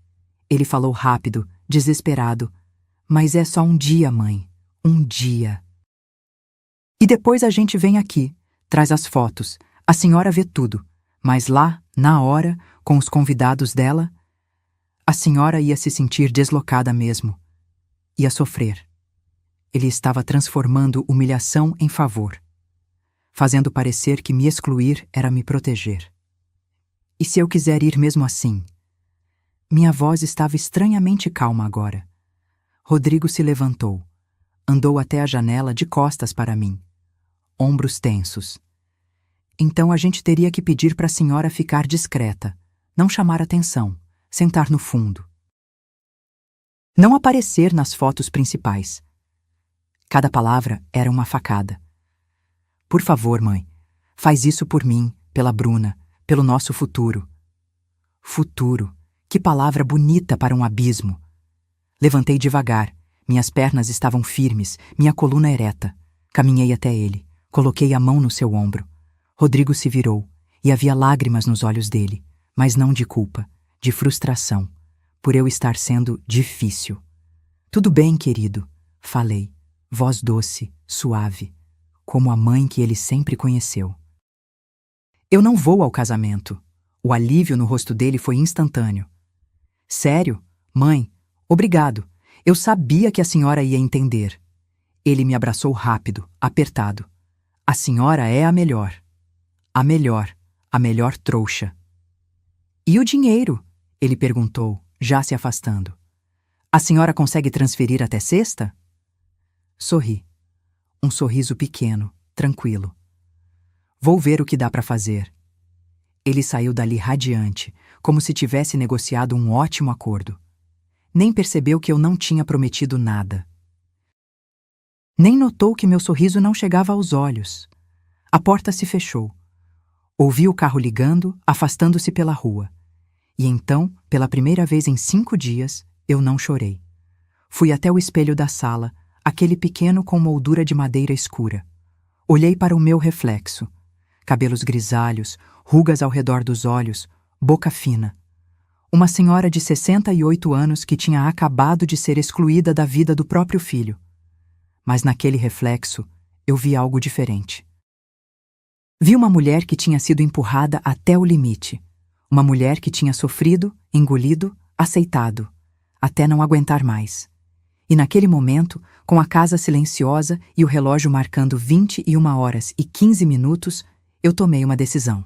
Speaker 1: Ele falou rápido, desesperado. Mas é só um dia, mãe. Um dia. E depois a gente vem aqui, traz as fotos. A senhora vê tudo. Mas lá, na hora, com os convidados dela, a senhora ia se sentir deslocada mesmo. Ia sofrer. Ele estava transformando humilhação em favor, fazendo parecer que me excluir era me proteger. E se eu quiser ir mesmo assim? Minha voz estava estranhamente calma agora. Rodrigo se levantou, andou até a janela de costas para mim, ombros tensos. Então a gente teria que pedir para a senhora ficar discreta, não chamar atenção, sentar no fundo. Não aparecer nas fotos principais. Cada palavra era uma facada. Por favor, mãe, faz isso por mim, pela Bruna, pelo nosso futuro. Futuro, que palavra bonita para um abismo. Levantei devagar, minhas pernas estavam firmes, minha coluna ereta. Caminhei até ele, coloquei a mão no seu ombro. Rodrigo se virou, e havia lágrimas nos olhos dele, mas não de culpa, de frustração, por eu estar sendo difícil. Tudo bem, querido, falei, voz doce, suave, como a mãe que ele sempre conheceu. Eu não vou ao casamento. O alívio no rosto dele foi instantâneo. Sério? Mãe, obrigado. Eu sabia que a senhora ia entender. Ele me abraçou rápido, apertado. A senhora é a melhor. A melhor trouxa. E o dinheiro? Ele perguntou, já se afastando. A senhora consegue transferir até sexta? Sorri. Um sorriso pequeno, tranquilo. Vou ver o que dá para fazer. Ele saiu dali radiante, como se tivesse negociado um ótimo acordo. Nem percebeu que eu não tinha prometido nada. Nem notou que meu sorriso não chegava aos olhos. A porta se fechou. Ouvi o carro ligando, afastando-se pela rua. E então, pela primeira vez em 5 dias, eu não chorei. Fui até o espelho da sala, aquele pequeno com moldura de madeira escura. Olhei para o meu reflexo. Cabelos grisalhos, rugas ao redor dos olhos, boca fina. Uma senhora de 68 anos que tinha acabado de ser excluída da vida do próprio filho. Mas naquele reflexo, eu vi algo diferente. Vi uma mulher que tinha sido empurrada até o limite. Uma mulher que tinha sofrido, engolido, aceitado, até não aguentar mais. E naquele momento, com a casa silenciosa e o relógio marcando 21h15, eu tomei uma decisão.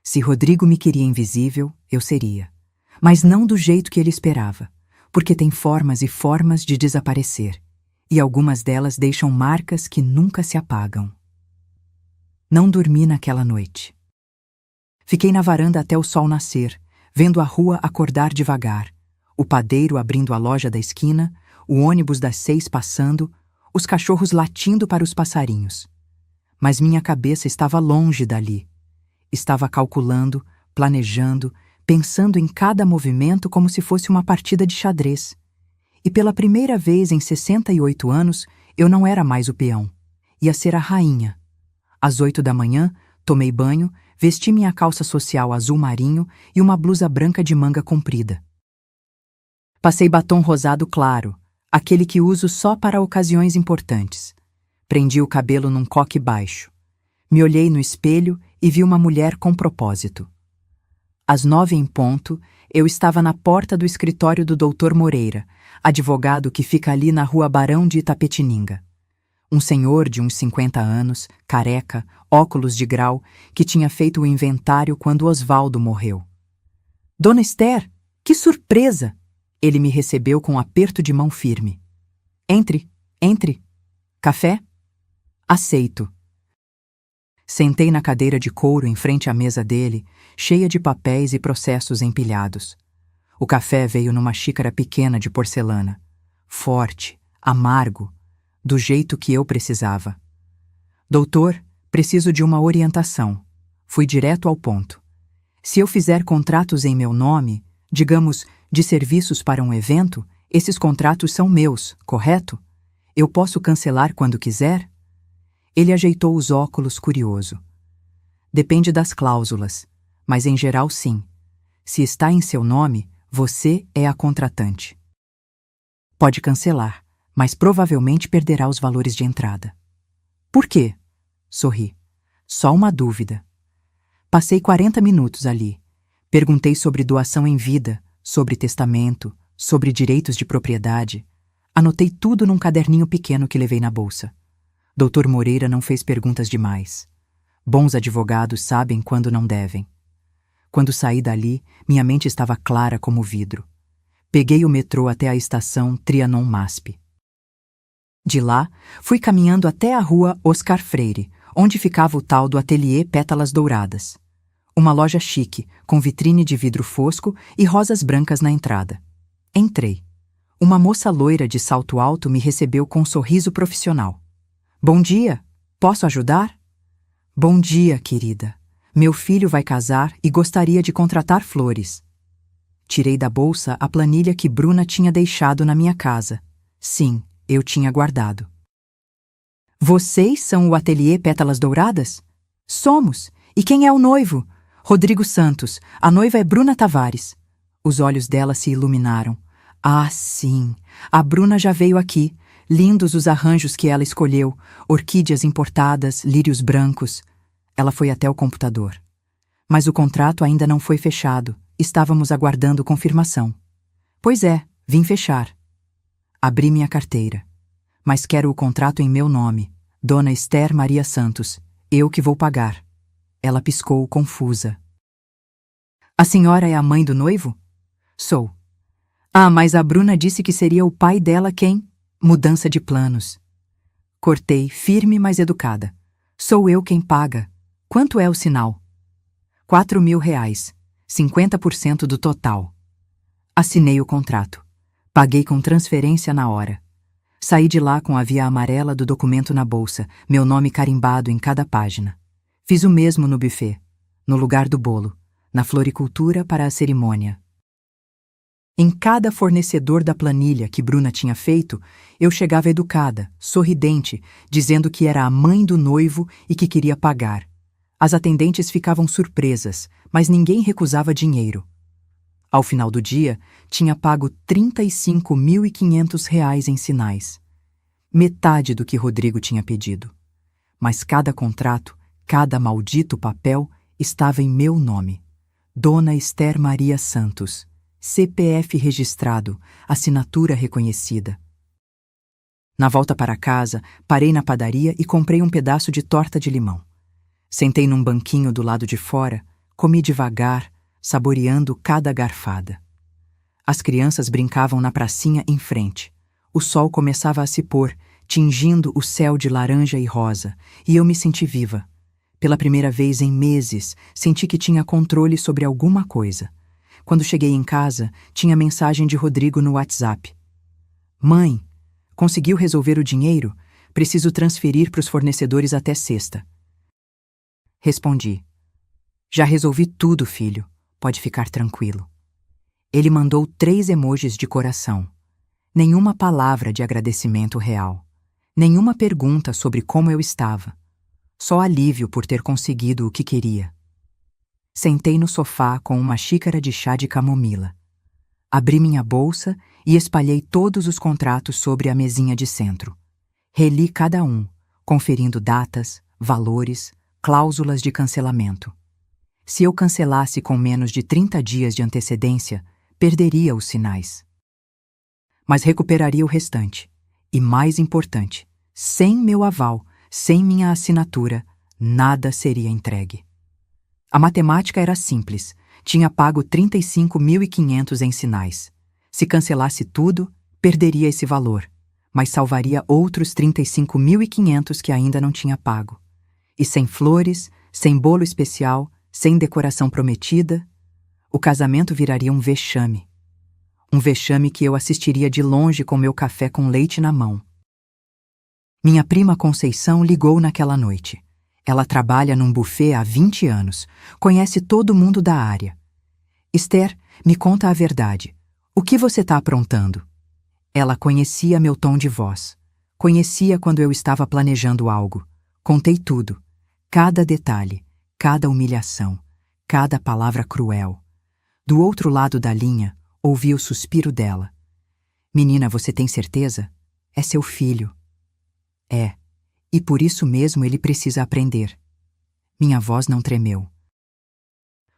Speaker 1: Se Rodrigo me queria invisível, eu seria. Mas não do jeito que ele esperava, porque tem formas e formas de desaparecer, e algumas delas deixam marcas que nunca se apagam. Não dormi naquela noite. Fiquei na varanda até o sol nascer, vendo a rua acordar devagar, o padeiro abrindo a loja da esquina, o ônibus das 6 passando, os cachorros latindo para os passarinhos. Mas minha cabeça estava longe dali. Estava calculando, planejando, pensando em cada movimento como se fosse uma partida de xadrez. E pela primeira vez em 68 anos, eu não era mais o peão. Ia ser a rainha. Às 8 da manhã, tomei banho, vesti minha calça social azul marinho e uma blusa branca de manga comprida. Passei batom rosado claro, aquele que uso só para ocasiões importantes. Prendi o cabelo num coque baixo. Me olhei no espelho e vi uma mulher com propósito. Às 9 em ponto, eu estava na porta do escritório do Dr. Moreira, advogado que fica ali na rua Barão de Itapetininga. Um senhor de uns 50 anos, careca, óculos de grau, que tinha feito o inventário quando Osvaldo morreu. Dona Esther, que surpresa! Ele me recebeu com um aperto de mão firme. Entre, entre. Café? Aceito. Sentei na cadeira de couro em frente à mesa dele, cheia de papéis e processos empilhados. O café veio numa xícara pequena de porcelana. Forte, amargo, do jeito que eu precisava. Doutor, preciso de uma orientação. Fui direto ao ponto. Se eu fizer contratos em meu nome, digamos, de serviços para um evento, esses contratos são meus, correto? Eu posso cancelar quando quiser? Ele ajeitou os óculos curioso. Depende das cláusulas, mas em geral sim. Se está em seu nome, você é a contratante. Pode cancelar, mas provavelmente perderá os valores de entrada. Por quê? Sorri. Só uma dúvida. Passei 40 minutos ali. Perguntei sobre doação em vida, sobre testamento, sobre direitos de propriedade. Anotei tudo num caderninho pequeno que levei na bolsa. Dr. Moreira não fez perguntas demais. Bons advogados sabem quando não devem. Quando saí dali, minha mente estava clara como vidro. Peguei o metrô até a estação Trianon-MASP. De lá, fui caminhando até a rua Oscar Freire, onde ficava o tal do Ateliê Pétalas Douradas. Uma loja chique, com vitrine de vidro fosco e rosas brancas na entrada. Entrei. Uma moça loira de salto alto me recebeu com um sorriso profissional. Bom dia, posso ajudar? Bom dia, querida. Meu filho vai casar e gostaria de contratar flores. Tirei da bolsa a planilha que Bruna tinha deixado na minha casa. Sim, eu tinha guardado. Vocês são o Ateliê Pétalas Douradas? Somos. E quem é o noivo? Rodrigo Santos. A noiva é Bruna Tavares. Os olhos dela se iluminaram. Ah, sim, a Bruna já veio aqui. Lindos os arranjos que ela escolheu, orquídeas importadas, lírios brancos. Ela foi até o computador. Mas o contrato ainda não foi fechado. Estávamos aguardando confirmação. Pois é, vim fechar. Abri minha carteira. Mas quero o contrato em meu nome, Dona Esther Maria Santos. Eu que vou pagar. Ela piscou, confusa. A senhora é a mãe do noivo? Sou. Ah, mas a Bruna disse que seria o pai dela quem? Mudança de planos. Cortei, firme, mas educada. Sou eu quem paga. Quanto é o sinal? R$ 4.000, 50% do total. Assinei o contrato. Paguei com transferência na hora. Saí de lá com a via amarela do documento na bolsa, meu nome carimbado em cada página. Fiz o mesmo no buffet, no lugar do bolo, na floricultura para a cerimônia. Em cada fornecedor da planilha que Bruna tinha feito, eu chegava educada, sorridente, dizendo que era a mãe do noivo e que queria pagar. As atendentes ficavam surpresas, mas ninguém recusava dinheiro. Ao final do dia, tinha pago R$ 35.500 em sinais. Metade do que Rodrigo tinha pedido. Mas cada contrato, cada maldito papel, estava em meu nome. Dona Esther Maria Santos. CPF registrado, assinatura reconhecida. Na volta para casa, parei na padaria e comprei um pedaço de torta de limão. Sentei num banquinho do lado de fora, comi devagar, saboreando cada garfada. As crianças brincavam na pracinha em frente. O sol começava a se pôr, tingindo o céu de laranja e rosa, e eu me senti viva. Pela primeira vez em meses, senti que tinha controle sobre alguma coisa. Quando cheguei em casa, tinha mensagem de Rodrigo no WhatsApp. Mãe, conseguiu resolver o dinheiro? Preciso transferir para os fornecedores até sexta. Respondi. Já resolvi tudo, filho. Pode ficar tranquilo. Ele mandou 3 emojis de coração. Nenhuma palavra de agradecimento real. Nenhuma pergunta sobre como eu estava. Só alívio por ter conseguido o que queria. Sentei no sofá com uma xícara de chá de camomila. Abri minha bolsa e espalhei todos os contratos sobre a mesinha de centro. Reli cada um, conferindo datas, valores, cláusulas de cancelamento. Se eu cancelasse com menos de 30 dias de antecedência, perderia os sinais. Mas recuperaria o restante. E mais importante, sem meu aval, sem minha assinatura, nada seria entregue. A matemática era simples. Tinha pago R$ 35.500 em sinais. Se cancelasse tudo, perderia esse valor, mas salvaria outros R$ 35.500 que ainda não tinha pago. E sem flores, sem bolo especial, sem decoração prometida, o casamento viraria um vexame. Um vexame que eu assistiria de longe com meu café com leite na mão. Minha prima Conceição ligou naquela noite. Ela trabalha num buffet há 20 anos, conhece todo mundo da área. Esther, me conta a verdade. O que você está aprontando? Ela conhecia meu tom de voz. Conhecia quando eu estava planejando algo. Contei tudo. Cada detalhe, cada humilhação, cada palavra cruel. Do outro lado da linha, ouvi o suspiro dela. Menina, você tem certeza? É seu filho. É. E por isso mesmo ele precisa aprender. Minha voz não tremeu.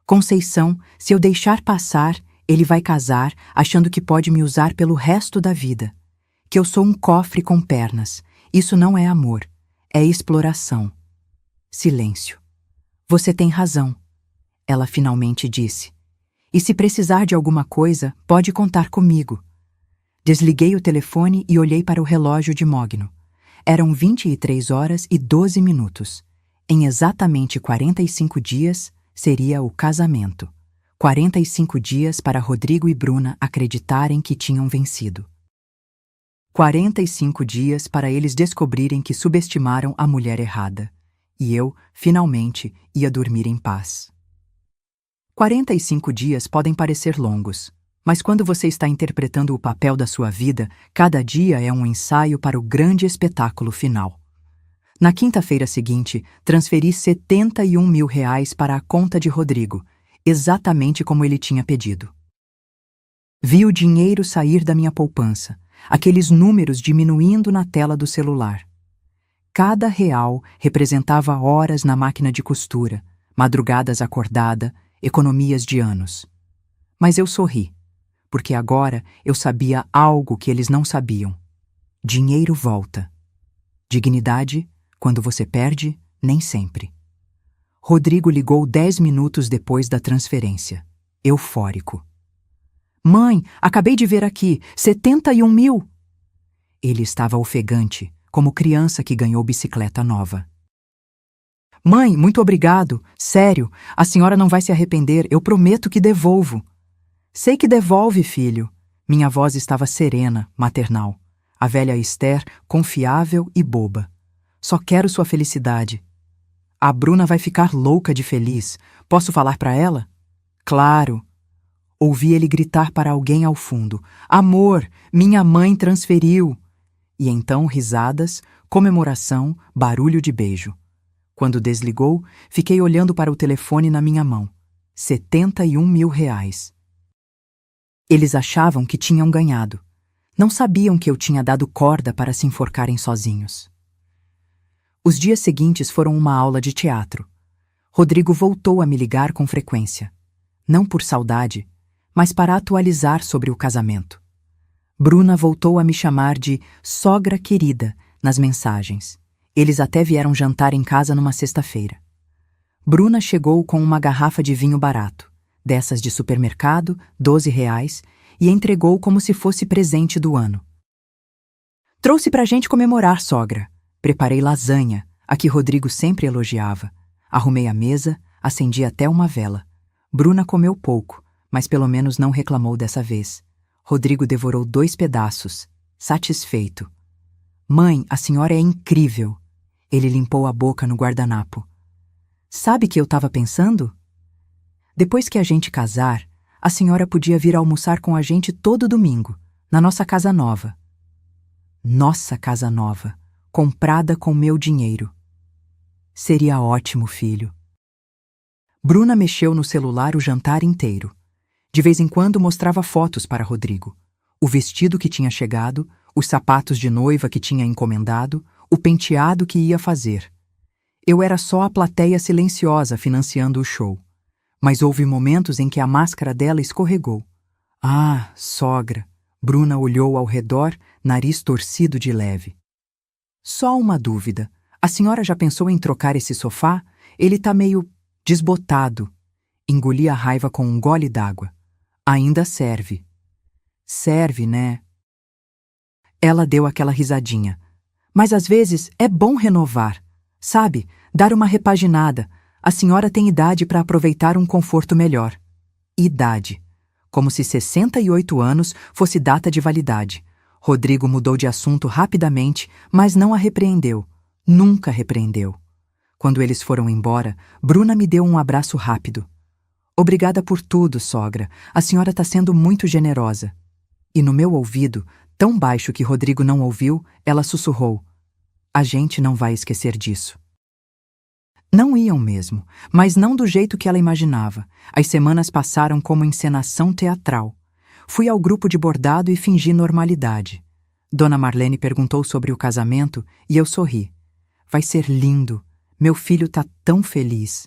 Speaker 1: Conceição, se eu deixar passar, ele vai casar achando que pode me usar pelo resto da vida. Que eu sou um cofre com pernas. Isso não é amor. É exploração. Silêncio. Você tem razão. Ela finalmente disse. E se precisar de alguma coisa, pode contar comigo. Desliguei o telefone e olhei para o relógio de mogno. Eram 23h12. Em exatamente 45 dias, seria o casamento. 45 dias para Rodrigo e Bruna acreditarem que tinham vencido. 45 dias para eles descobrirem que subestimaram a mulher errada. E eu, finalmente, ia dormir em paz. 45 dias podem parecer longos. Mas quando você está interpretando o papel da sua vida, cada dia é um ensaio para o grande espetáculo final. Na quinta-feira seguinte, transferi R$ 71.000 para a conta de Rodrigo, exatamente como ele tinha pedido. Vi o dinheiro sair da minha poupança, aqueles números diminuindo na tela do celular. Cada real representava horas na máquina de costura, madrugadas acordada, economias de anos. Mas eu sorri, porque agora eu sabia algo que eles não sabiam. Dinheiro volta. Dignidade, quando você perde, nem sempre. Rodrigo ligou 10 minutos depois da transferência, eufórico. Mãe, acabei de ver aqui, 71 mil! Ele estava ofegante, como criança que ganhou bicicleta nova. Mãe, muito obrigado. Sério, a senhora não vai se arrepender, eu prometo que devolvo. Sei que devolve, filho. Minha voz estava serena, maternal. A velha Esther, confiável e boba. Só quero sua felicidade. A Bruna vai ficar louca de feliz. Posso falar para ela? Claro. Ouvi ele gritar para alguém ao fundo. Amor, minha mãe transferiu. E então risadas, comemoração, barulho de beijo. Quando desligou, fiquei olhando para o telefone na minha mão. 71 mil reais. Eles achavam que tinham ganhado. Não sabiam que eu tinha dado corda para se enforcarem sozinhos. Os dias seguintes foram uma aula de teatro. Rodrigo voltou a me ligar com frequência. Não por saudade, mas para atualizar sobre o casamento. Bruna voltou a me chamar de sogra querida nas mensagens. Eles até vieram jantar em casa numa sexta-feira. Bruna chegou com uma garrafa de vinho barato, dessas de supermercado, 12 reais, e entregou como se fosse presente do ano. Trouxe pra gente comemorar, sogra. Preparei lasanha, a que Rodrigo sempre elogiava. Arrumei a mesa, acendi até uma vela. Bruna comeu pouco, mas pelo menos não reclamou dessa vez. Rodrigo devorou 2 pedaços, satisfeito. Mãe, a senhora é incrível. Ele limpou a boca no guardanapo. Sabe que eu estava pensando? Depois que a gente casar, a senhora podia vir almoçar com a gente todo domingo, na nossa casa nova. Nossa casa nova, comprada com meu dinheiro. Seria ótimo, filho. Bruna mexeu no celular o jantar inteiro. De vez em quando mostrava fotos para Rodrigo. O vestido que tinha chegado, os sapatos de noiva que tinha encomendado, o penteado que ia fazer. Eu era só a plateia silenciosa financiando o show. Mas houve momentos em que a máscara dela escorregou. Ah, sogra! Bruna olhou ao redor, nariz torcido de leve. Só uma dúvida. A senhora já pensou em trocar esse sofá? Ele tá meio desbotado. Engoli a raiva com um gole d'água. Ainda serve. Serve, né? Ela deu aquela risadinha. Mas às vezes é bom renovar. Sabe, dar uma repaginada. A senhora tem idade para aproveitar um conforto melhor. Idade. Como se 68 anos fosse data de validade. Rodrigo mudou de assunto rapidamente, mas não a repreendeu. Nunca repreendeu. Quando eles foram embora, Bruna me deu um abraço rápido. Obrigada por tudo, sogra. A senhora está sendo muito generosa. E no meu ouvido, tão baixo que Rodrigo não ouviu, ela sussurrou. A gente não vai esquecer disso. Não iam mesmo, mas não do jeito que ela imaginava. As semanas passaram como encenação teatral. Fui ao grupo de bordado e fingi normalidade. Dona Marlene perguntou sobre o casamento e eu sorri. Vai ser lindo. Meu filho tá tão feliz.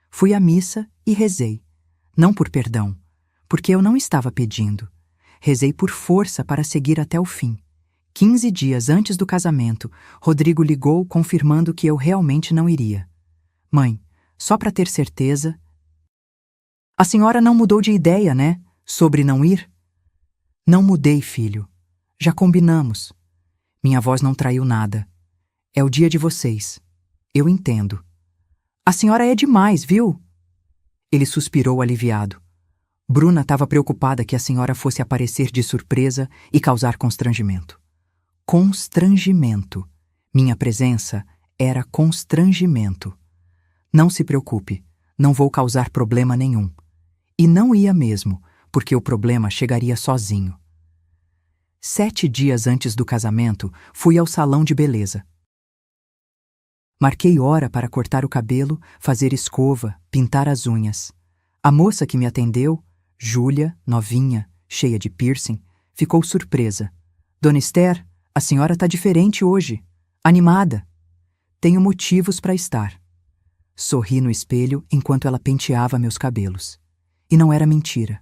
Speaker 1: Fui à missa e rezei. Não por perdão, porque eu não estava pedindo. Rezei por força para seguir até o fim. 15 dias antes do casamento, Rodrigo ligou confirmando que eu realmente não iria. Mãe, só para ter certeza... A senhora não mudou de ideia, né? Sobre não ir? Não mudei, filho. Já combinamos. Minha voz não traiu nada. É o dia de vocês. Eu entendo. A senhora é demais, viu? Ele suspirou aliviado. Bruna estava preocupada que a senhora fosse aparecer de surpresa e causar constrangimento. Constrangimento. Minha presença era constrangimento. Não se preocupe, não vou causar problema nenhum. E não ia mesmo, porque o problema chegaria sozinho. 7 dias antes do casamento, fui ao salão de beleza. Marquei hora para cortar o cabelo, fazer escova, pintar as unhas. A moça que me atendeu, Júlia, novinha, cheia de piercing, ficou surpresa. Dona Esther, a senhora está diferente hoje. Animada. Tenho motivos para estar. Sorri no espelho enquanto ela penteava meus cabelos. E não era mentira.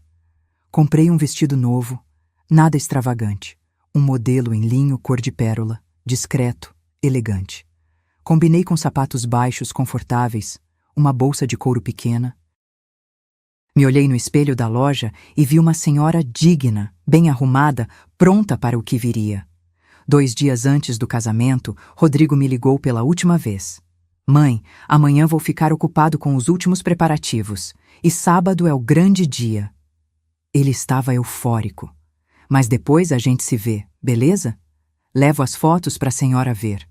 Speaker 1: Comprei um vestido novo, nada extravagante. Um modelo em linho cor de pérola, discreto, elegante. Combinei com sapatos baixos confortáveis, uma bolsa de couro pequena. Me olhei no espelho da loja e vi uma senhora digna, bem arrumada, pronta para o que viria. 2 dias antes do casamento, Rodrigo me ligou pela última vez. Mãe, amanhã vou ficar ocupado com os últimos preparativos, e sábado é o grande dia. Ele estava eufórico. Mas depois a gente se vê, beleza? Levo as fotos para a senhora ver.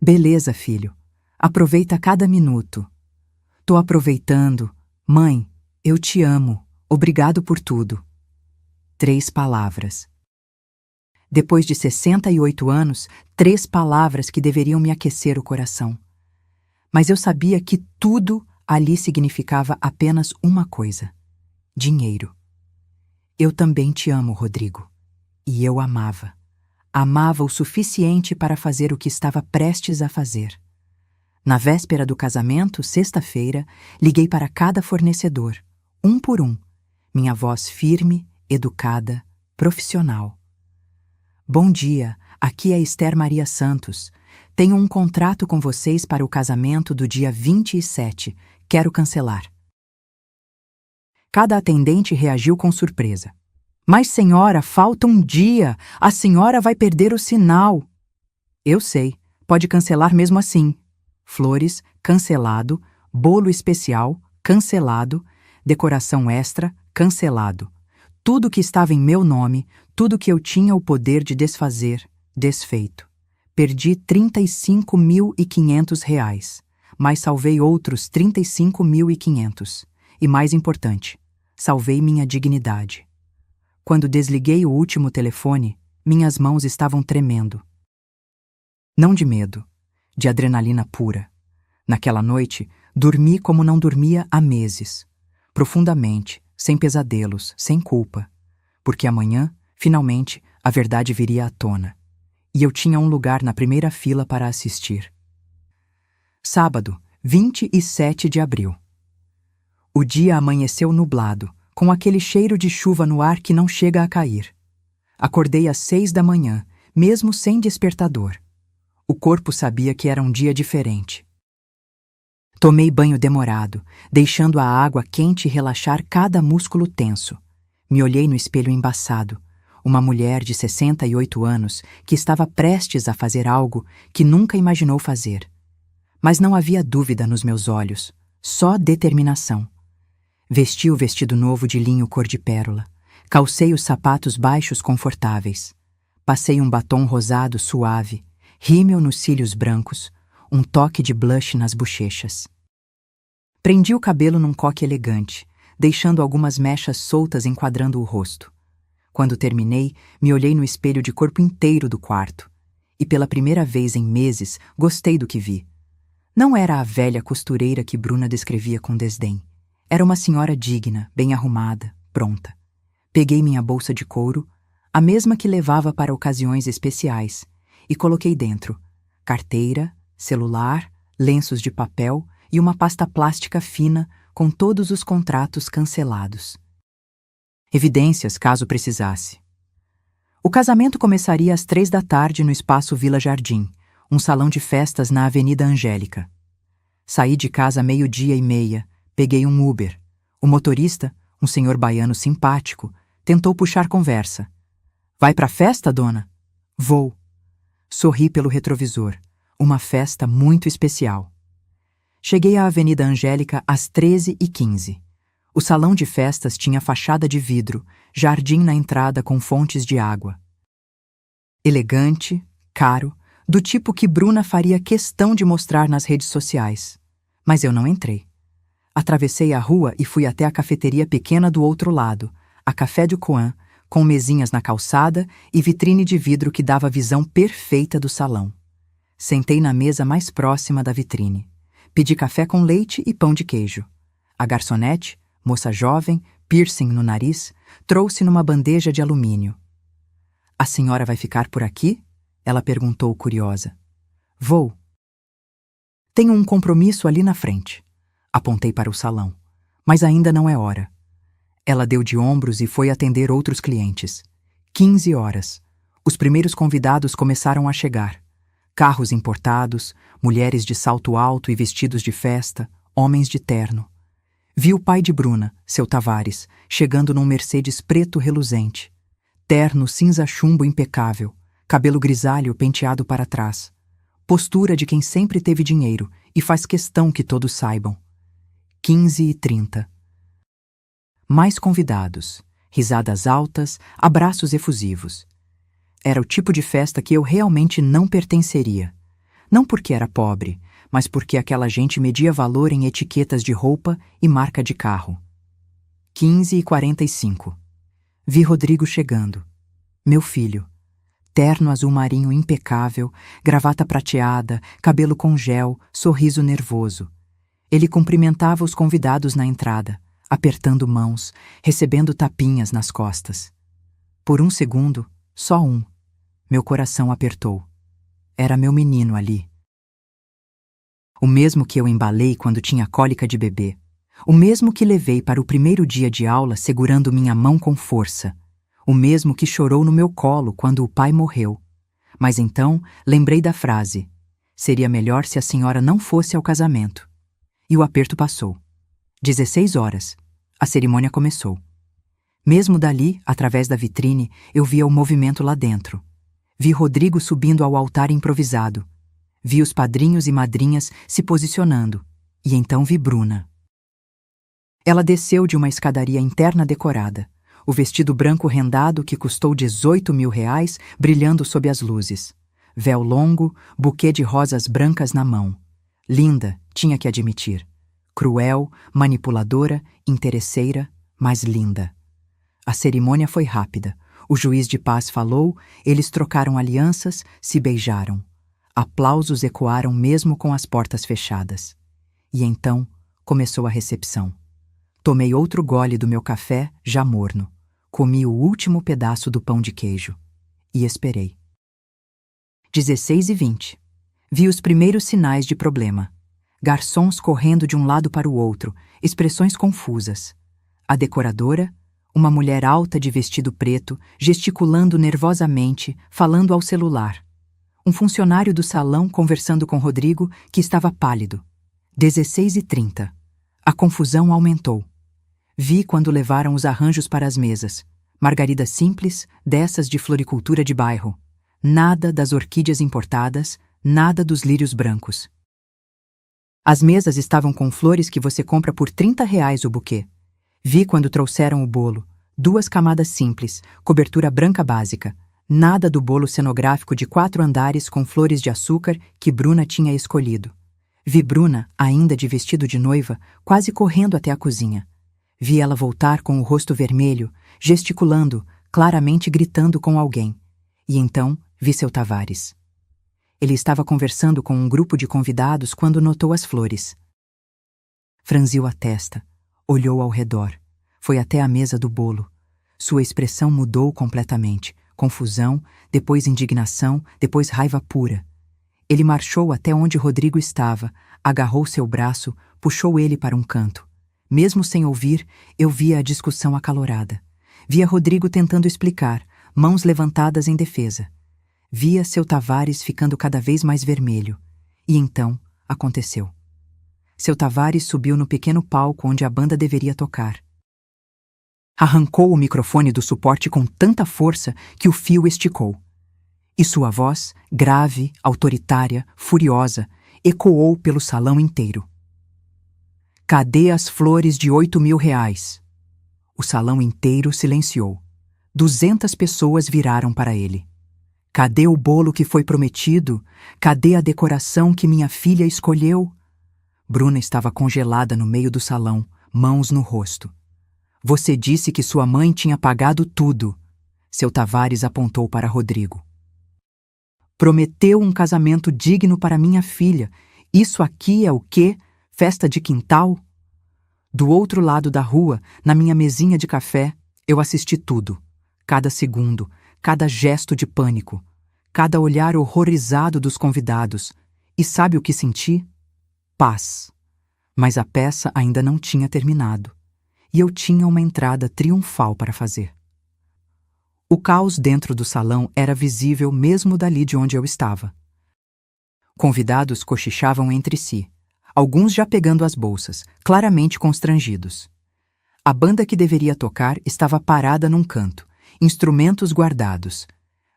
Speaker 1: Beleza, filho. Aproveita cada minuto. Tô aproveitando. Mãe, eu te amo. Obrigado por tudo. 3 palavras. Depois de 68 anos, 3 palavras que deveriam me aquecer o coração. Mas eu sabia que tudo ali significava apenas uma coisa: dinheiro. Eu também te amo, Rodrigo. E eu amava. Amava o suficiente para fazer o que estava prestes a fazer. Na véspera do casamento, sexta-feira, liguei para cada fornecedor, um por um. Minha voz firme, educada, profissional. Bom dia, aqui é Esther Maria Santos. Tenho um contrato com vocês para o casamento do dia 27. Quero cancelar. Cada atendente reagiu com surpresa. Mas, senhora, falta um dia. A senhora vai perder o sinal. Eu sei. Pode cancelar mesmo assim. Flores, cancelado. Bolo especial, cancelado. Decoração extra, cancelado. Tudo que estava em meu nome, tudo que eu tinha o poder de desfazer, desfeito. Perdi R$ 35.500, mas salvei outros 35.500. E mais importante, salvei minha dignidade. Quando desliguei o último telefone, minhas mãos estavam tremendo. Não de medo, de adrenalina pura. Naquela noite, dormi como não dormia há meses. Profundamente, sem pesadelos, sem culpa. Porque amanhã, finalmente, a verdade viria à tona. E eu tinha um lugar na primeira fila para assistir. Sábado, 27 de abril. O dia amanheceu nublado, com aquele cheiro de chuva no ar que não chega a cair. Acordei às 6 da manhã, mesmo sem despertador. O corpo sabia que era um dia diferente. Tomei banho demorado, deixando a água quente relaxar cada músculo tenso. Me olhei no espelho embaçado. Uma mulher de 68 anos que estava prestes a fazer algo que nunca imaginou fazer. Mas não havia dúvida nos meus olhos, só determinação. Vesti o vestido novo de linho cor de pérola. Calcei os sapatos baixos confortáveis. Passei um batom rosado suave, rímel nos cílios brancos, um toque de blush nas bochechas. Prendi o cabelo num coque elegante, deixando algumas mechas soltas enquadrando o rosto. Quando terminei, me olhei no espelho de corpo inteiro do quarto. E pela primeira vez em meses, gostei do que vi. Não era a velha costureira que Bruna descrevia com desdém. Era uma senhora digna, bem arrumada, pronta. Peguei minha bolsa de couro, a mesma que levava para ocasiões especiais, e coloquei dentro carteira, celular, lenços de papel e uma pasta plástica fina com todos os contratos cancelados. Evidências, caso precisasse. O casamento começaria às 3 da tarde no Espaço Vila Jardim, um salão de festas na Avenida Angélica. Saí de casa 12:30, peguei um Uber. O motorista, um senhor baiano simpático, tentou puxar conversa. Vai pra festa, dona? Vou. Sorri pelo retrovisor. Uma festa muito especial. Cheguei à Avenida Angélica às 13h15. O salão de festas tinha fachada de vidro, jardim na entrada com fontes de água. Elegante, caro, do tipo que Bruna faria questão de mostrar nas redes sociais. Mas eu não entrei. Atravessei a rua e fui até a cafeteria pequena do outro lado, a Café du Coin, com mesinhas na calçada e vitrine de vidro que dava a visão perfeita do salão. Sentei na mesa mais próxima da vitrine. Pedi café com leite e pão de queijo. A garçonete, moça jovem, piercing no nariz, Trouxe numa bandeja de alumínio. A senhora vai ficar por aqui? Ela perguntou, curiosa. Vou. Tenho um compromisso ali na frente. Apontei para o salão. Mas ainda não é hora. Ela deu de ombros e foi atender outros clientes. 15 horas. Os primeiros convidados começaram a chegar. Carros importados, mulheres de salto alto e vestidos de festa, homens de terno. Vi o pai de Bruna, seu Tavares, chegando num Mercedes preto reluzente. Terno cinza chumbo impecável, cabelo grisalho penteado para trás. Postura de quem sempre teve dinheiro e faz questão que todos saibam. 15h30. Mais convidados, risadas altas, abraços efusivos. Era o tipo de festa que eu realmente não pertenceria. Não porque era pobre, mas porque aquela gente media valor em etiquetas de roupa e marca de carro. 15h45. Vi Rodrigo chegando. Meu filho. Terno azul marinho impecável, gravata prateada, cabelo com gel, sorriso nervoso. Ele cumprimentava os convidados na entrada, apertando mãos, recebendo tapinhas nas costas. Por um segundo, só um, meu coração apertou. Era meu menino ali. O mesmo que eu embalei quando tinha cólica de bebê. O mesmo que levei para o primeiro dia de aula segurando minha mão com força. O mesmo que chorou no meu colo quando o pai morreu. Mas então lembrei da frase: seria melhor se a senhora não fosse ao casamento. E o aperto passou. 16 horas. A cerimônia começou. Mesmo dali, através da vitrine, eu via o movimento lá dentro. Vi Rodrigo subindo ao altar improvisado. Vi os padrinhos e madrinhas se posicionando. E então vi Bruna. Ela desceu de uma escadaria interna decorada. O vestido branco rendado que custou 18 mil reais, brilhando sob as luzes. Véu longo, buquê de rosas brancas na mão. Linda, tinha que admitir. Cruel, manipuladora, interesseira, mas linda. A cerimônia foi rápida. O juiz de paz falou, eles trocaram alianças, se beijaram. Aplausos ecoaram mesmo com as portas fechadas. E então começou a recepção. Tomei outro gole do meu café, já morno. Comi o último pedaço do pão de queijo. E esperei. 16h20. Vi os primeiros sinais de problema. Garçons correndo de um lado para o outro, expressões confusas. A decoradora, uma mulher alta de vestido preto, gesticulando nervosamente, falando ao celular. Um funcionário do salão conversando com Rodrigo, que estava pálido. 16h30. A confusão aumentou. Vi quando levaram os arranjos para as mesas. Margarida simples, dessas de floricultura de bairro. Nada das orquídeas importadas, nada dos lírios brancos. As mesas estavam com flores que você compra por 30 reais o buquê. Vi quando trouxeram o bolo. 2 camadas simples, cobertura branca básica. Nada do bolo cenográfico de 4 andares com flores de açúcar que Bruna tinha escolhido. Vi Bruna, ainda de vestido de noiva, quase correndo até a cozinha. Vi ela voltar com o rosto vermelho, gesticulando, claramente gritando com alguém. E então vi seu Tavares. Ele estava conversando com um grupo de convidados quando notou as flores. Franziu a testa, olhou ao redor, foi até a mesa do bolo. Sua expressão mudou completamente. Confusão, depois indignação, depois raiva pura. Ele marchou até onde Rodrigo estava, agarrou seu braço, puxou ele para um canto. Mesmo sem ouvir, eu via a discussão acalorada. Via Rodrigo tentando explicar, mãos levantadas em defesa. Via seu Tavares ficando cada vez mais vermelho. E então, aconteceu. Seu Tavares subiu no pequeno palco onde a banda deveria tocar. Arrancou o microfone do suporte com tanta força que o fio esticou. E sua voz, grave, autoritária, furiosa, ecoou pelo salão inteiro. Cadê as flores de 8 mil reais? O salão inteiro silenciou. 200 pessoas viraram para ele. Cadê o bolo que foi prometido? Cadê a decoração que minha filha escolheu? Bruna estava congelada no meio do salão, mãos no rosto. Você disse que sua mãe tinha pagado tudo. Seu Tavares apontou para Rodrigo. Prometeu um casamento digno para minha filha. Isso aqui é o quê? Festa de quintal? Do outro lado da rua, na minha mesinha de café, Eu assisti tudo, cada segundo, cada gesto de pânico, cada olhar horrorizado dos convidados. E sabe o que senti? Paz. Mas a peça ainda não tinha terminado, e eu tinha uma entrada triunfal para fazer. O caos dentro do salão era visível mesmo dali de onde eu estava. Convidados cochichavam entre si, alguns já pegando as bolsas, claramente constrangidos. A banda que deveria tocar estava parada num canto, instrumentos guardados.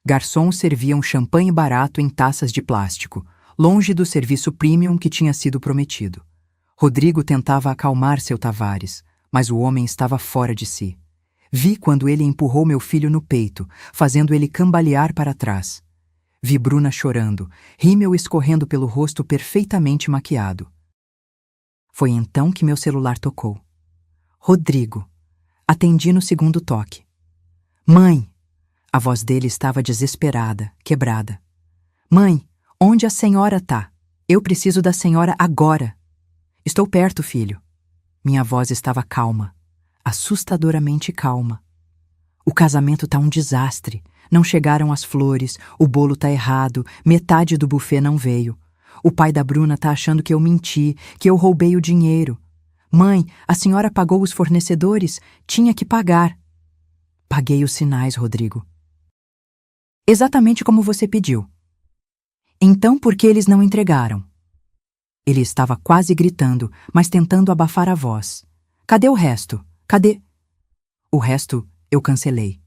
Speaker 1: Garçons serviam champanhe barato em taças de plástico, longe do serviço premium que tinha sido prometido. Rodrigo tentava acalmar seu Tavares, mas o homem estava fora de si. Vi quando ele empurrou meu filho no peito, fazendo ele cambalear para trás. Vi Bruna chorando, rímel escorrendo pelo rosto perfeitamente maquiado. Foi então que meu celular tocou. Rodrigo. Atendi no segundo toque. Mãe! A voz dele estava desesperada, quebrada. Mãe, onde a senhora tá? Eu preciso da senhora agora. Estou perto, filho. Minha voz estava calma, assustadoramente calma. O casamento tá um desastre. Não chegaram as flores, o bolo tá errado, metade do buffet não veio. O pai da Bruna tá achando que eu menti, que eu roubei o dinheiro. Mãe, a senhora pagou os fornecedores? Tinha que pagar. Paguei os sinais, Rodrigo. Exatamente como você pediu. Então por que eles não entregaram? Ele estava quase gritando, mas tentando abafar a voz. Cadê o resto? Cadê? O resto eu cancelei.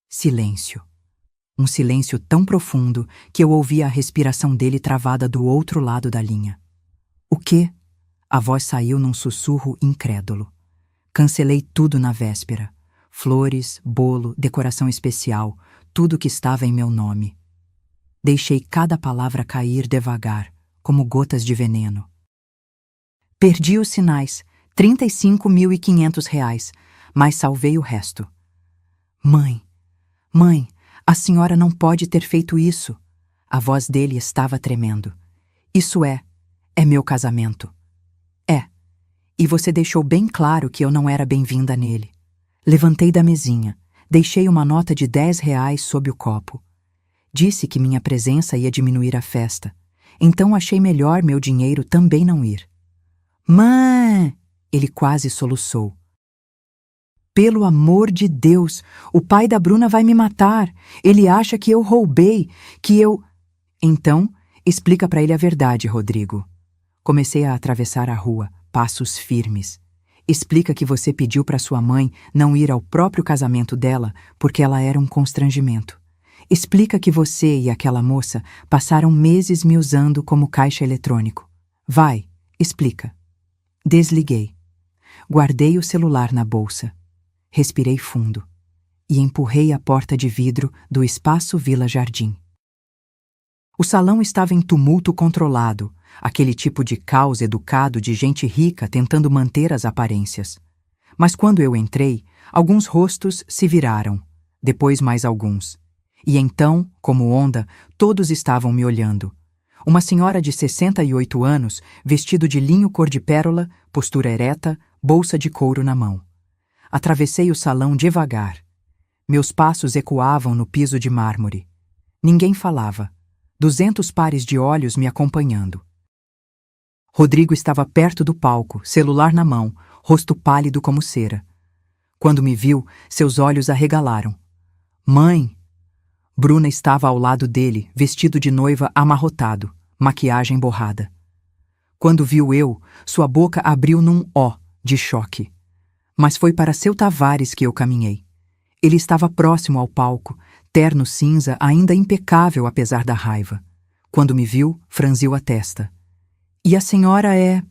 Speaker 1: Silêncio. Um silêncio tão profundo que eu ouvia a respiração dele travada do outro lado da linha. O quê? A voz saiu num sussurro incrédulo. Cancelei tudo na véspera. Flores, bolo, decoração especial, tudo que estava em meu nome. Deixei cada palavra cair devagar, como gotas de veneno. Perdi os sinais, R$ 35.500, mas salvei o resto. Mãe, a senhora não pode ter feito isso. A voz dele estava tremendo. Isso é meu casamento. É. E você deixou bem claro que eu não era bem-vinda nele. Levantei da mesinha, deixei uma nota de R$ 10 sob o copo. Disse que minha presença ia diminuir a festa. Então achei melhor meu dinheiro também não ir. Mãe! Ele quase soluçou. Pelo amor de Deus, o pai da Bruna vai me matar. Ele acha que eu roubei, que eu... Então, explica para ele a verdade, Rodrigo. Comecei a atravessar a rua, passos firmes. Explica que você pediu para sua mãe não ir ao próprio casamento dela porque ela era um constrangimento. Explica que você e aquela moça passaram meses me usando como caixa eletrônico. Vai, explica. Desliguei. Guardei o celular na bolsa. Respirei fundo e empurrei a porta de vidro do espaço Vila Jardim. O salão estava em tumulto controlado, aquele tipo de caos educado de gente rica tentando manter as aparências. Mas quando eu entrei, alguns rostos se viraram, depois mais alguns. E então, como onda, todos estavam me olhando. Uma senhora de 68 anos, vestido de linho cor de pérola, postura ereta, bolsa de couro na mão. Atravessei o salão devagar. Meus passos ecoavam no piso de mármore. Ninguém falava. 200 pares de olhos me acompanhando. Rodrigo estava perto do palco, celular na mão, rosto pálido como cera. Quando me viu, seus olhos arregalaram. Mãe! Bruna estava ao lado dele, vestido de noiva amarrotado, maquiagem borrada. Quando viu eu, sua boca abriu num ó de choque. Mas foi para seu Tavares que eu caminhei. Ele estava próximo ao palco, terno cinza ainda impecável apesar da raiva. Quando me viu, franziu a testa. E a senhora é...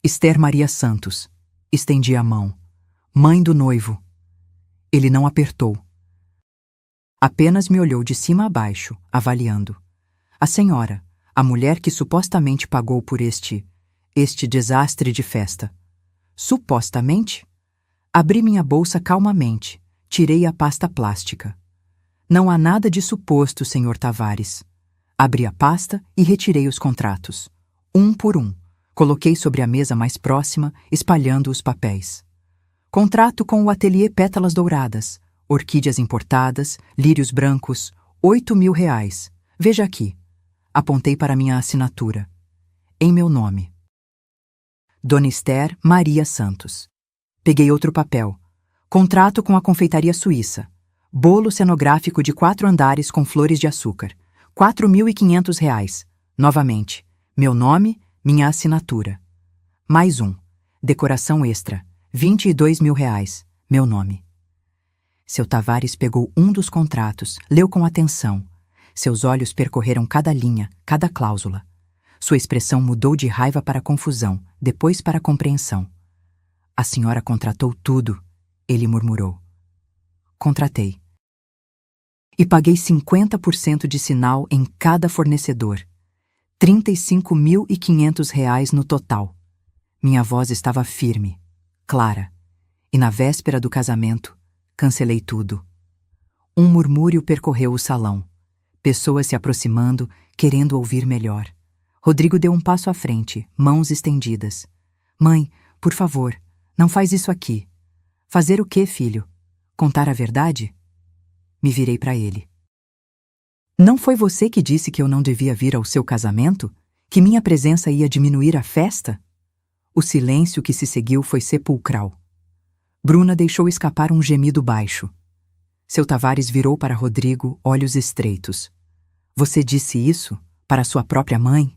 Speaker 1: Esther Maria Santos. Estendi a mão. Mãe do noivo. Ele não apertou. Apenas me olhou de cima a baixo, avaliando. A senhora, a mulher que supostamente pagou por este desastre de festa. Supostamente? Abri minha bolsa calmamente, tirei a pasta plástica. Não há nada de suposto, senhor Tavares. Abri a pasta e retirei os contratos. Um por um. Coloquei sobre a mesa mais próxima, espalhando os papéis. Contrato com o ateliê Pétalas Douradas, orquídeas importadas, lírios brancos, R$ 8.000. Veja aqui. Apontei para minha assinatura. Em meu nome. Dona Esther Maria Santos. Peguei outro papel. Contrato com a confeitaria suíça. Bolo cenográfico de 4 andares com flores de açúcar. R$ 4.500. Novamente. Meu nome, minha assinatura. Mais um. Decoração extra. R$ 22.000. Meu nome. Seu Tavares pegou um dos contratos, leu com atenção. Seus olhos percorreram cada linha, cada cláusula. Sua expressão mudou de raiva para confusão, depois para compreensão. A senhora contratou tudo, ele murmurou. Contratei. E paguei 50% de sinal em cada fornecedor. R$ 35.500 no total. Minha voz estava firme, clara. E na véspera do casamento, cancelei tudo. Um murmúrio percorreu o salão. Pessoas se aproximando, querendo ouvir melhor. Rodrigo deu um passo à frente, mãos estendidas. Mãe, por favor, não faz isso aqui. Fazer o quê, filho? Contar a verdade? Me virei para ele. Não foi você que disse que eu não devia vir ao seu casamento? Que minha presença ia diminuir a festa? O silêncio que se seguiu foi sepulcral. Bruna deixou escapar um gemido baixo. Seu Tavares virou para Rodrigo, olhos estreitos. Você disse isso para sua própria mãe?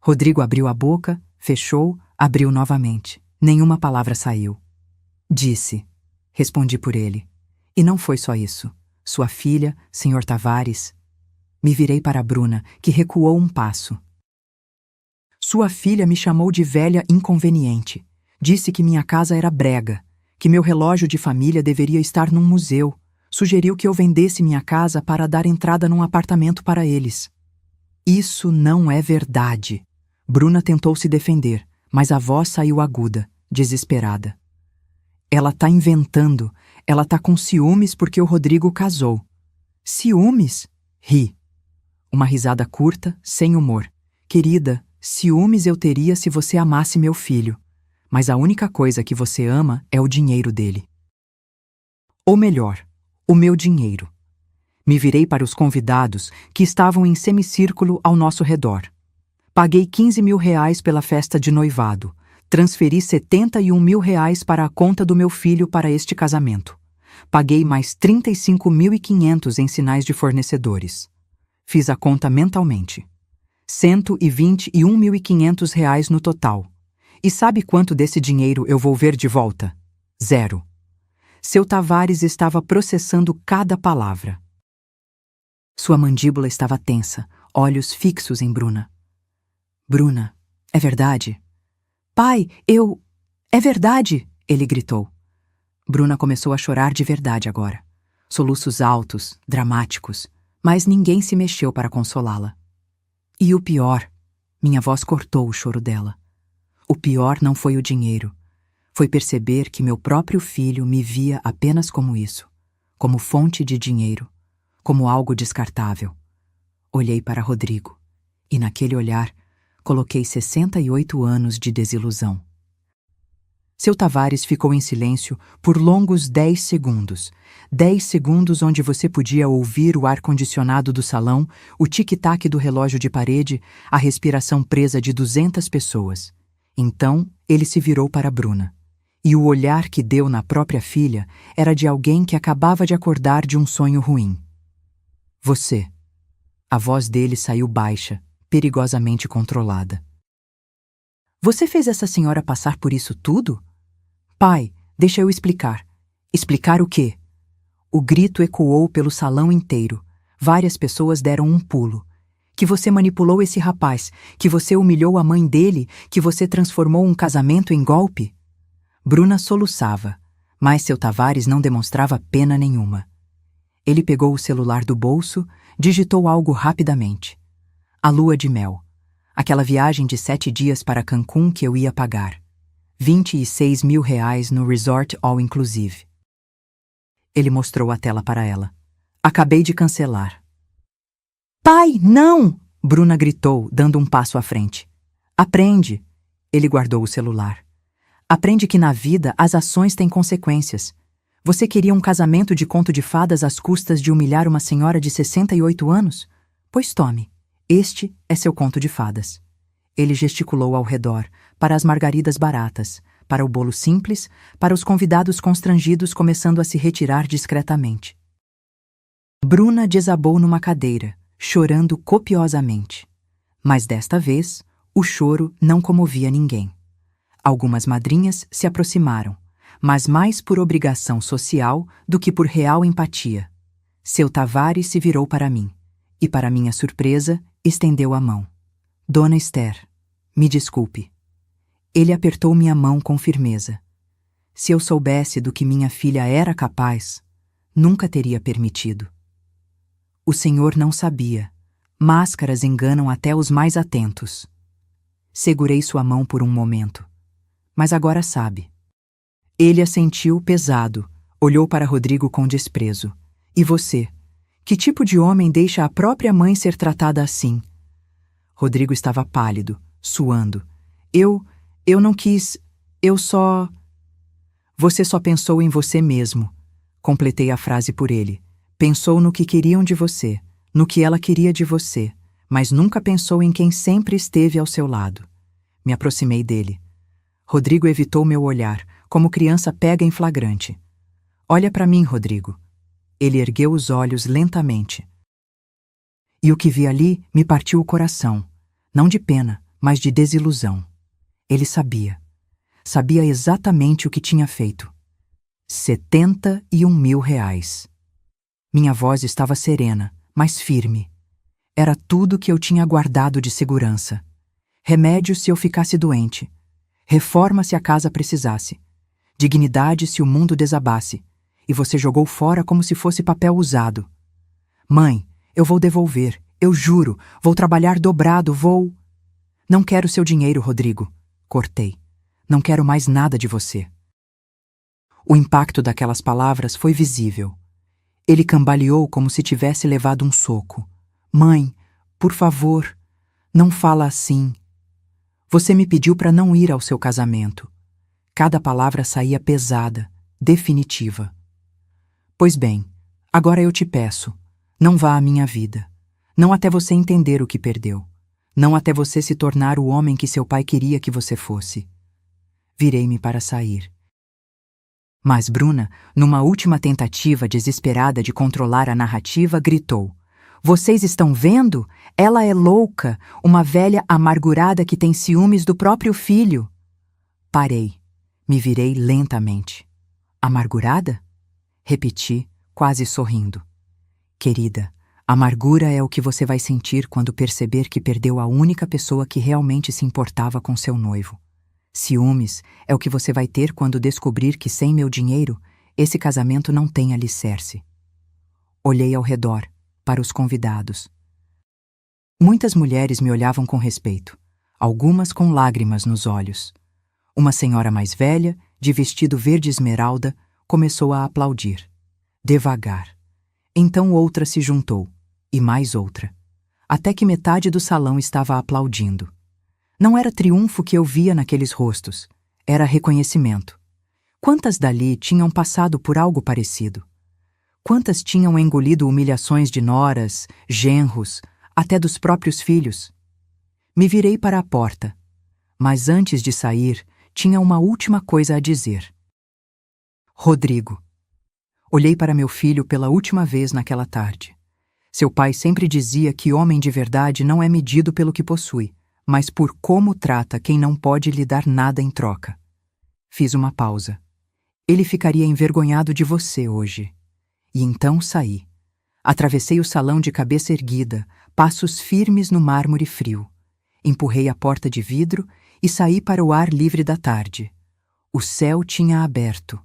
Speaker 1: Rodrigo abriu a boca, fechou, abriu novamente. Nenhuma palavra saiu. Disse. Respondi por ele. E não foi só isso. Sua filha, Sr. Tavares. Me virei para Bruna, que recuou um passo. Sua filha me chamou de velha inconveniente. Disse que minha casa era brega, que meu relógio de família deveria estar num museu. Sugeriu que eu vendesse minha casa para dar entrada num apartamento para eles. Isso não é verdade. Bruna tentou se defender, mas a voz saiu aguda, desesperada. Ela tá inventando. Ela tá com ciúmes porque o Rodrigo casou. Ciúmes? Ri. Uma risada curta, sem humor. Querida, ciúmes eu teria se você amasse meu filho. Mas a única coisa que você ama é o dinheiro dele. Ou melhor, o meu dinheiro. Me virei para os convidados, que estavam em semicírculo ao nosso redor. Paguei R$ 15.000 pela festa de noivado. Transferi R$ 71.000 para a conta do meu filho para este casamento. Paguei mais R$ 35.500 em sinais de fornecedores. Fiz a conta mentalmente. R$ 121.500 no total. E sabe quanto desse dinheiro eu vou ver de volta? 0. Seu Tavares estava processando cada palavra. Sua mandíbula estava tensa, olhos fixos em Bruna. Bruna, é verdade? Pai, É verdade! Ele gritou. Bruna começou a chorar de verdade agora. Soluços altos, dramáticos, mas ninguém se mexeu para consolá-la. E o pior, minha voz cortou o choro dela. O pior não foi o dinheiro. Foi perceber que meu próprio filho me via apenas como isso, como fonte de dinheiro, como algo descartável. Olhei para Rodrigo, e naquele olhar coloquei 68 anos de desilusão. Seu Tavares ficou em silêncio por longos 10 segundos. 10 segundos onde você podia ouvir o ar-condicionado do salão, o tic-tac do relógio de parede, a respiração presa de 200 pessoas. Então, ele se virou para Bruna. E o olhar que deu na própria filha era de alguém que acabava de acordar de um sonho ruim. Você. A voz dele saiu baixa, perigosamente controlada. Você fez essa senhora passar por isso tudo? Pai, deixa eu explicar. Explicar o quê? O grito ecoou pelo salão inteiro. Várias pessoas deram um pulo. Que você manipulou esse rapaz, que você humilhou a mãe dele, que você transformou um casamento em golpe? Bruna soluçava, mas seu Tavares não demonstrava pena nenhuma. Ele pegou o celular do bolso, digitou algo rapidamente. A lua de mel. Aquela viagem de 7 dias para Cancún que eu ia pagar. R$ 26.000 no resort all-inclusive. Ele mostrou a tela para ela. Acabei de cancelar. Pai, não! Bruna gritou, dando um passo à frente. Aprende. Ele guardou o celular. Aprende que na vida as ações têm consequências. Você queria um casamento de conto de fadas às custas de humilhar uma senhora de 68 anos? Pois tome, este é seu conto de fadas. Ele gesticulou ao redor, para as margaridas baratas, para o bolo simples, para os convidados constrangidos começando a se retirar discretamente. Bruna desabou numa cadeira, chorando copiosamente. Mas desta vez, o choro não comovia ninguém. Algumas madrinhas se aproximaram, mas mais por obrigação social do que por real empatia. Seu Tavares se virou para mim, e para minha surpresa, estendeu a mão. Dona Esther, me desculpe. Ele apertou minha mão com firmeza. Se eu soubesse do que minha filha era capaz, nunca teria permitido. O senhor não sabia. Máscaras enganam até os mais atentos. Segurei sua mão por um momento. Mas agora sabe. Ele assentiu pesado, olhou para Rodrigo com desprezo. E você? Que tipo de homem deixa a própria mãe ser tratada assim? Rodrigo estava pálido, suando. Eu não quis. Você só pensou em você mesmo. Completei a frase por ele. Pensou no que queriam de você, no que ela queria de você, mas nunca pensou em quem sempre esteve ao seu lado. Me aproximei dele. Rodrigo evitou meu olhar, como criança pega em flagrante. Olha para mim, Rodrigo. Ele ergueu os olhos lentamente. E o que vi ali me partiu o coração, não de pena, mas de desilusão. Ele sabia. Sabia exatamente o que tinha feito. 71 mil reais. Minha voz estava serena, mas firme. Era tudo que eu tinha guardado de segurança. Remédio se eu ficasse doente. Reforma se a casa precisasse. Dignidade se o mundo desabasse. E você jogou fora como se fosse papel usado. Mãe, eu vou devolver. Eu juro. Vou trabalhar dobrado, vou... Não quero seu dinheiro, Rodrigo. Cortei. Não quero mais nada de você. O impacto daquelas palavras foi visível. Ele cambaleou como se tivesse levado um soco. Mãe, por favor, não fala assim. Você me pediu para não ir ao seu casamento. Cada palavra saía pesada, definitiva. Pois bem, agora eu te peço, não vá à minha vida. Não até você entender o que perdeu. Não até você se tornar o homem que seu pai queria que você fosse. Virei-me para sair. Mas Bruna, numa última tentativa desesperada de controlar a narrativa, gritou: Vocês estão vendo? Ela é louca, uma velha amargurada que tem ciúmes do próprio filho. Parei. Me virei lentamente. Amargurada? Repeti, quase sorrindo. Querida, amargura é o que você vai sentir quando perceber que perdeu a única pessoa que realmente se importava com seu noivo. Ciúmes é o que você vai ter quando descobrir que sem meu dinheiro, esse casamento não tem alicerce. Olhei ao redor, para os convidados. Muitas mulheres me olhavam com respeito, algumas com lágrimas nos olhos. Uma senhora mais velha, de vestido verde esmeralda, começou a aplaudir. Devagar. Então outra se juntou, e mais outra. Até que metade do salão estava aplaudindo. Não era triunfo que eu via naqueles rostos, era reconhecimento. Quantas dali tinham passado por algo parecido? Quantas tinham engolido humilhações de noras, genros, até dos próprios filhos? Me virei para a porta, mas antes de sair, tinha uma última coisa a dizer. Rodrigo. Olhei para meu filho pela última vez naquela tarde. Seu pai sempre dizia que homem de verdade não é medido pelo que possui, mas por como trata quem não pode lhe dar nada em troca. Fiz uma pausa. Ele ficaria envergonhado de você hoje. E então saí. Atravessei o salão de cabeça erguida, passos firmes no mármore frio. Empurrei a porta de vidro e saí para o ar livre da tarde. O céu tinha aberto.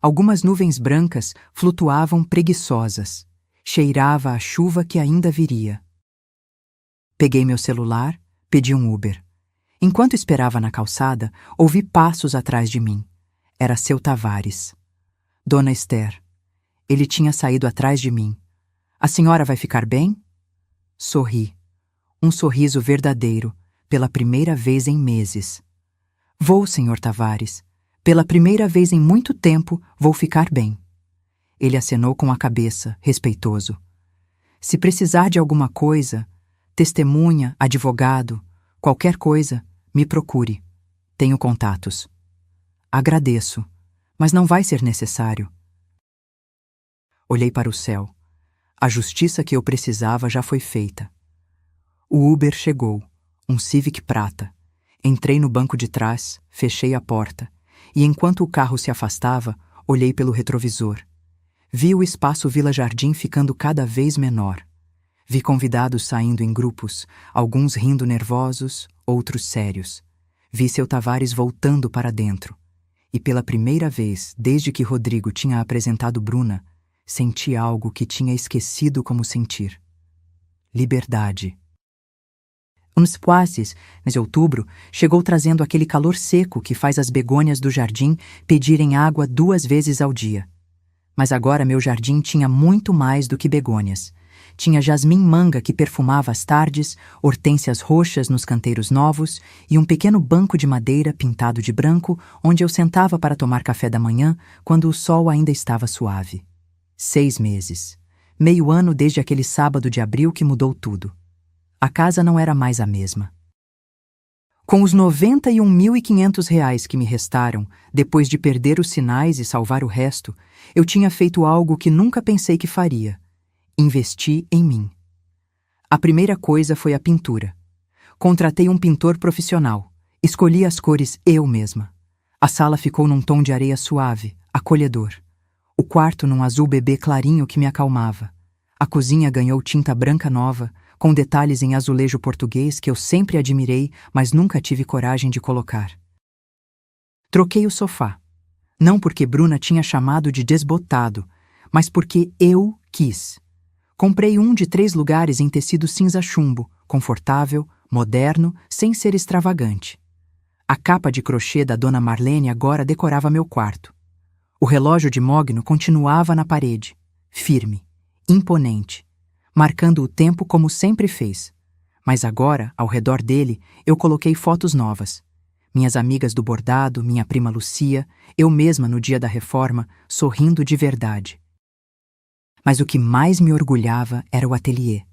Speaker 1: Algumas nuvens brancas flutuavam preguiçosas. Cheirava a chuva que ainda viria. Peguei meu celular, pedi um Uber. Enquanto esperava na calçada, ouvi passos atrás de mim. Era seu Tavares. Dona Esther. Ele tinha saído atrás de mim. A senhora vai ficar bem? Sorri. Um sorriso verdadeiro, pela primeira vez em meses. Vou, senhor Tavares. Pela primeira vez em muito tempo, vou ficar bem. Ele acenou com a cabeça, respeitoso. Se precisar de alguma coisa, testemunha, advogado, qualquer coisa, me procure. Tenho contatos. Agradeço, mas não vai ser necessário. Olhei para o céu. A justiça que eu precisava já foi feita. O Uber chegou, um Civic prata. Entrei no banco de trás, fechei a porta, e enquanto o carro se afastava, olhei pelo retrovisor. Vi o espaço Vila Jardim ficando cada vez menor. Vi convidados saindo em grupos, alguns rindo nervosos, outros sérios. Vi seu Tavares voltando para dentro. E pela primeira vez, desde que Rodrigo tinha apresentado Bruna, senti algo que tinha esquecido como sentir. Liberdade. Uns quases, mês de outubro, chegou trazendo aquele calor seco que faz as begônias do jardim pedirem água 2 vezes ao dia. Mas agora meu jardim tinha muito mais do que begônias. Tinha jasmim-manga que perfumava as tardes, hortênsias roxas nos canteiros novos e um pequeno banco de madeira pintado de branco onde eu sentava para tomar café da manhã quando o sol ainda estava suave. 6 meses. Meio ano desde aquele sábado de abril que mudou tudo. A casa não era mais a mesma. Com os R$ 91.500 que me restaram, depois de perder os sinais e salvar o resto, eu tinha feito algo que nunca pensei que faria. Investi em mim. A primeira coisa foi a pintura. Contratei um pintor profissional. Escolhi as cores eu mesma. A sala ficou num tom de areia suave, acolhedor. O quarto num azul bebê clarinho que me acalmava. A cozinha ganhou tinta branca nova, com detalhes em azulejo português que eu sempre admirei, mas nunca tive coragem de colocar. Troquei o sofá. Não porque Bruna tinha chamado de desbotado, mas porque eu quis. Comprei um de 3 lugares em tecido cinza chumbo, confortável, moderno, sem ser extravagante. A capa de crochê da Dona Marlene agora decorava meu quarto. O relógio de mogno continuava na parede, firme, imponente, marcando o tempo como sempre fez. Mas agora, ao redor dele, eu coloquei fotos novas. Minhas amigas do bordado, minha prima Lucia, eu mesma no dia da reforma, sorrindo de verdade. Mas o que mais me orgulhava era o ateliê.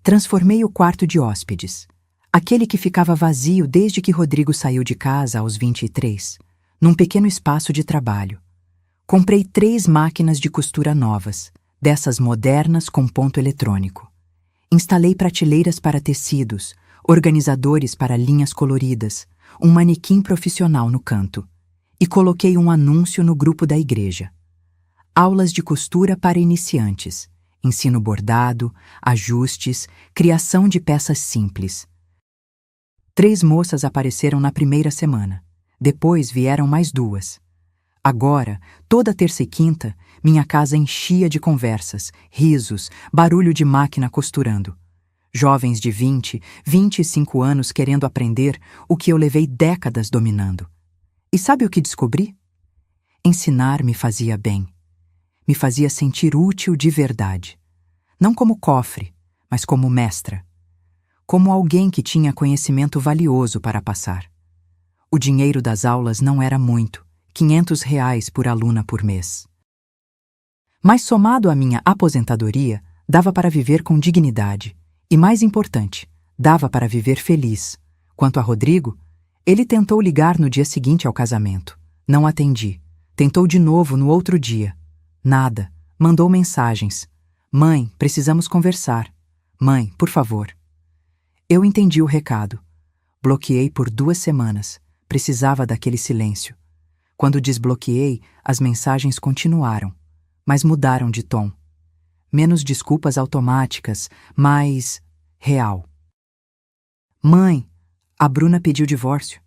Speaker 1: Transformei o quarto de hóspedes, aquele que ficava vazio desde que Rodrigo saiu de casa aos 23, num pequeno espaço de trabalho. Comprei 3 máquinas de costura novas, dessas modernas com ponto eletrônico. Instalei prateleiras para tecidos, organizadores para linhas coloridas, um manequim profissional no canto, e coloquei um anúncio no grupo da igreja. Aulas de costura para iniciantes, ensino bordado, ajustes, criação de peças simples. 3 moças apareceram na primeira semana. Depois vieram mais 2. Agora, toda terça e quinta, minha casa enchia de conversas, risos, barulho de máquina costurando. Jovens de 20, 25 anos querendo aprender o que eu levei décadas dominando. E sabe o que descobri? Ensinar me fazia bem. Me fazia sentir útil de verdade. Não como cofre, mas como mestra. Como alguém que tinha conhecimento valioso para passar. O dinheiro das aulas não era muito, R$ 500 por aluna por mês. Mas somado à minha aposentadoria, dava para viver com dignidade. E mais importante, dava para viver feliz. Quanto a Rodrigo, ele tentou ligar no dia seguinte ao casamento. Não atendi. Tentou de novo no outro dia. Nada. Mandou mensagens. Mãe, precisamos conversar. Mãe, por favor. Eu entendi o recado. Bloqueei por 2 semanas. Precisava daquele silêncio. Quando desbloqueei, as mensagens continuaram, mas mudaram de tom. Menos desculpas automáticas, mais real. Mãe, a Bruna pediu divórcio.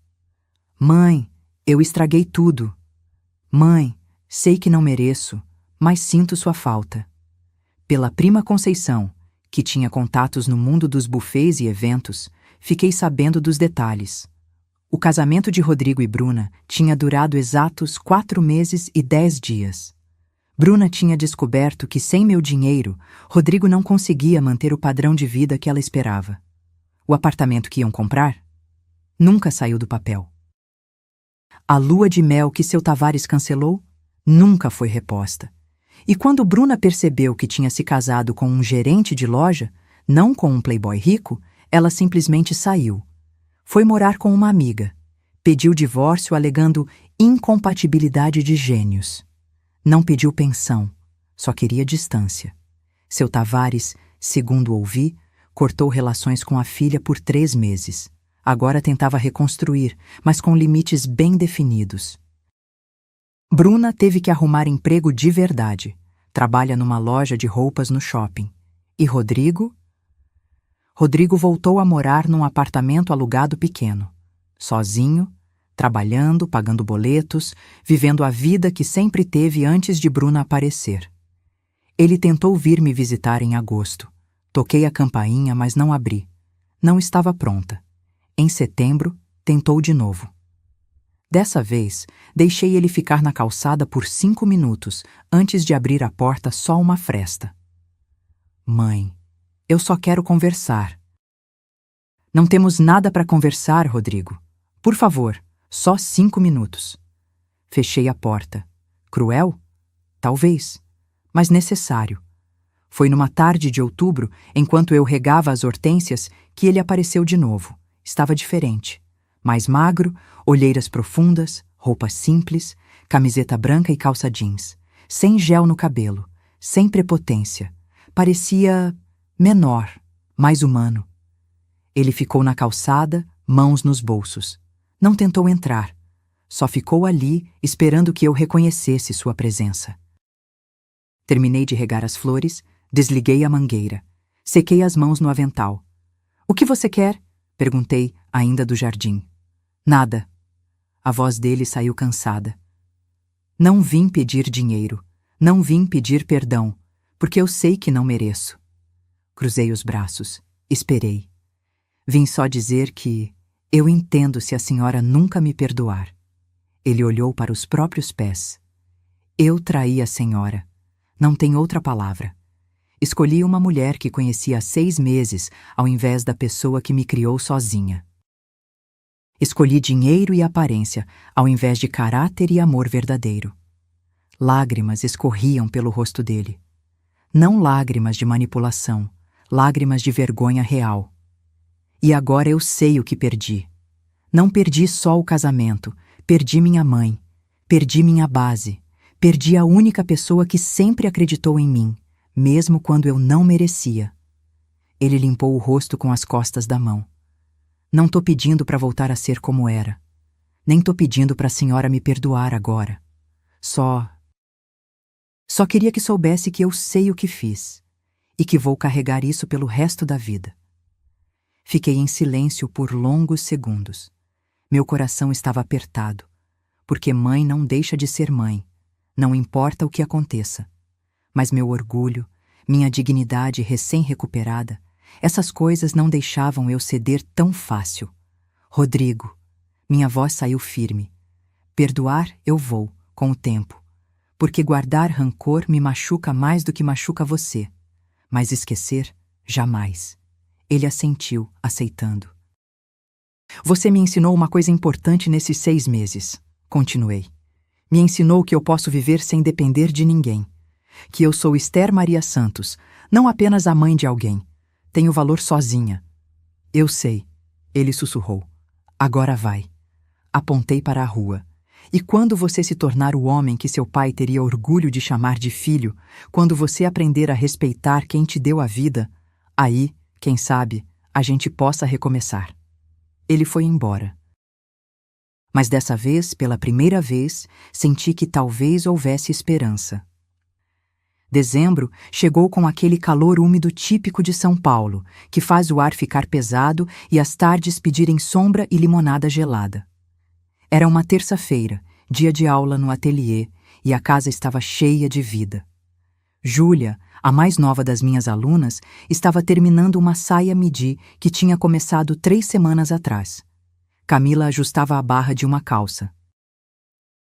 Speaker 1: Mãe, eu estraguei tudo. Mãe, sei que não mereço, mas sinto sua falta. Pela prima Conceição, que tinha contatos no mundo dos buffets e eventos, fiquei sabendo dos detalhes. O casamento de Rodrigo e Bruna tinha durado exatos 4 meses e 10 dias. Bruna tinha descoberto que sem meu dinheiro, Rodrigo não conseguia manter o padrão de vida que ela esperava. O apartamento que iam comprar nunca saiu do papel. A lua de mel que seu Tavares cancelou nunca foi reposta. E quando Bruna percebeu que tinha se casado com um gerente de loja, não com um playboy rico, ela simplesmente saiu. Foi morar com uma amiga. Pediu divórcio alegando incompatibilidade de gênios. Não pediu pensão, só queria distância. Seu Tavares, segundo ouvi, cortou relações com a filha por 3 meses. Agora tentava reconstruir, mas com limites bem definidos. Bruna teve que arrumar emprego de verdade. Trabalha numa loja de roupas no shopping. E Rodrigo? Rodrigo voltou a morar num apartamento alugado pequeno. Sozinho, trabalhando, pagando boletos, vivendo a vida que sempre teve antes de Bruna aparecer. Ele tentou vir me visitar em agosto. Toquei a campainha, mas não abri. Não estava pronta. Em setembro, tentou de novo. Dessa vez, deixei ele ficar na calçada por 5 minutos, antes de abrir a porta só uma fresta. Mãe, eu só quero conversar. Não temos nada para conversar, Rodrigo. Por favor, só 5 minutos. Fechei a porta. Cruel? Talvez, mas necessário. Foi numa tarde de outubro, enquanto eu regava as hortênsias, que ele apareceu de novo. Estava diferente. Mais magro, olheiras profundas, roupa simples, camiseta branca e calça jeans. Sem gel no cabelo, sem prepotência. Parecia menor, mais humano. Ele ficou na calçada, mãos nos bolsos. Não tentou entrar. Só ficou ali, esperando que eu reconhecesse sua presença. Terminei de regar as flores, desliguei a mangueira. Sequei as mãos no avental. "O que você quer?" perguntei, ainda do jardim. "Nada." A voz dele saiu cansada. "Não vim pedir dinheiro. Não vim pedir perdão, porque eu sei que não mereço." Cruzei os braços. Esperei. "Vim só dizer que eu entendo se a senhora nunca me perdoar." Ele olhou para os próprios pés. "Eu traí a senhora. Não tem outra palavra. Escolhi uma mulher que conheci há 6 meses, ao invés da pessoa que me criou sozinha. Escolhi dinheiro e aparência, ao invés de caráter e amor verdadeiro." Lágrimas escorriam pelo rosto dele. Não lágrimas de manipulação, lágrimas de vergonha real. "E agora eu sei o que perdi. Não perdi só o casamento, perdi minha mãe, perdi minha base, perdi a única pessoa que sempre acreditou em mim, mesmo quando eu não merecia." Ele limpou o rosto com as costas da mão. "Não tô pedindo para voltar a ser como era. Nem tô pedindo para a senhora me perdoar agora. Só queria que soubesse que eu sei o que fiz e que vou carregar isso pelo resto da vida." Fiquei em silêncio por longos segundos. Meu coração estava apertado, porque mãe não deixa de ser mãe, não importa o que aconteça. Mas meu orgulho, minha dignidade recém-recuperada, essas coisas não deixavam eu ceder tão fácil. "Rodrigo." Minha voz saiu firme. "Perdoar eu vou, com o tempo. Porque guardar rancor me machuca mais do que machuca você. Mas esquecer, jamais." Ele assentiu, aceitando. "Você me ensinou uma coisa importante nesses 6 meses. Continuei. Me ensinou que eu posso viver sem depender de ninguém. Que eu sou Esther Maria Santos, não apenas a mãe de alguém. Tenho valor sozinha." "Eu sei." Ele sussurrou. "Agora vai." Apontei para a rua. "E quando você se tornar o homem que seu pai teria orgulho de chamar de filho, quando você aprender a respeitar quem te deu a vida, aí, quem sabe, a gente possa recomeçar." Ele foi embora. Mas dessa vez, pela primeira vez, senti que talvez houvesse esperança. Dezembro chegou com aquele calor úmido típico de São Paulo, que faz o ar ficar pesado e as tardes pedirem sombra e limonada gelada. Era uma terça-feira, dia de aula no ateliê, e a casa estava cheia de vida. Júlia, a mais nova das minhas alunas, estava terminando uma saia midi que tinha começado 3 semanas atrás. Camila ajustava a barra de uma calça.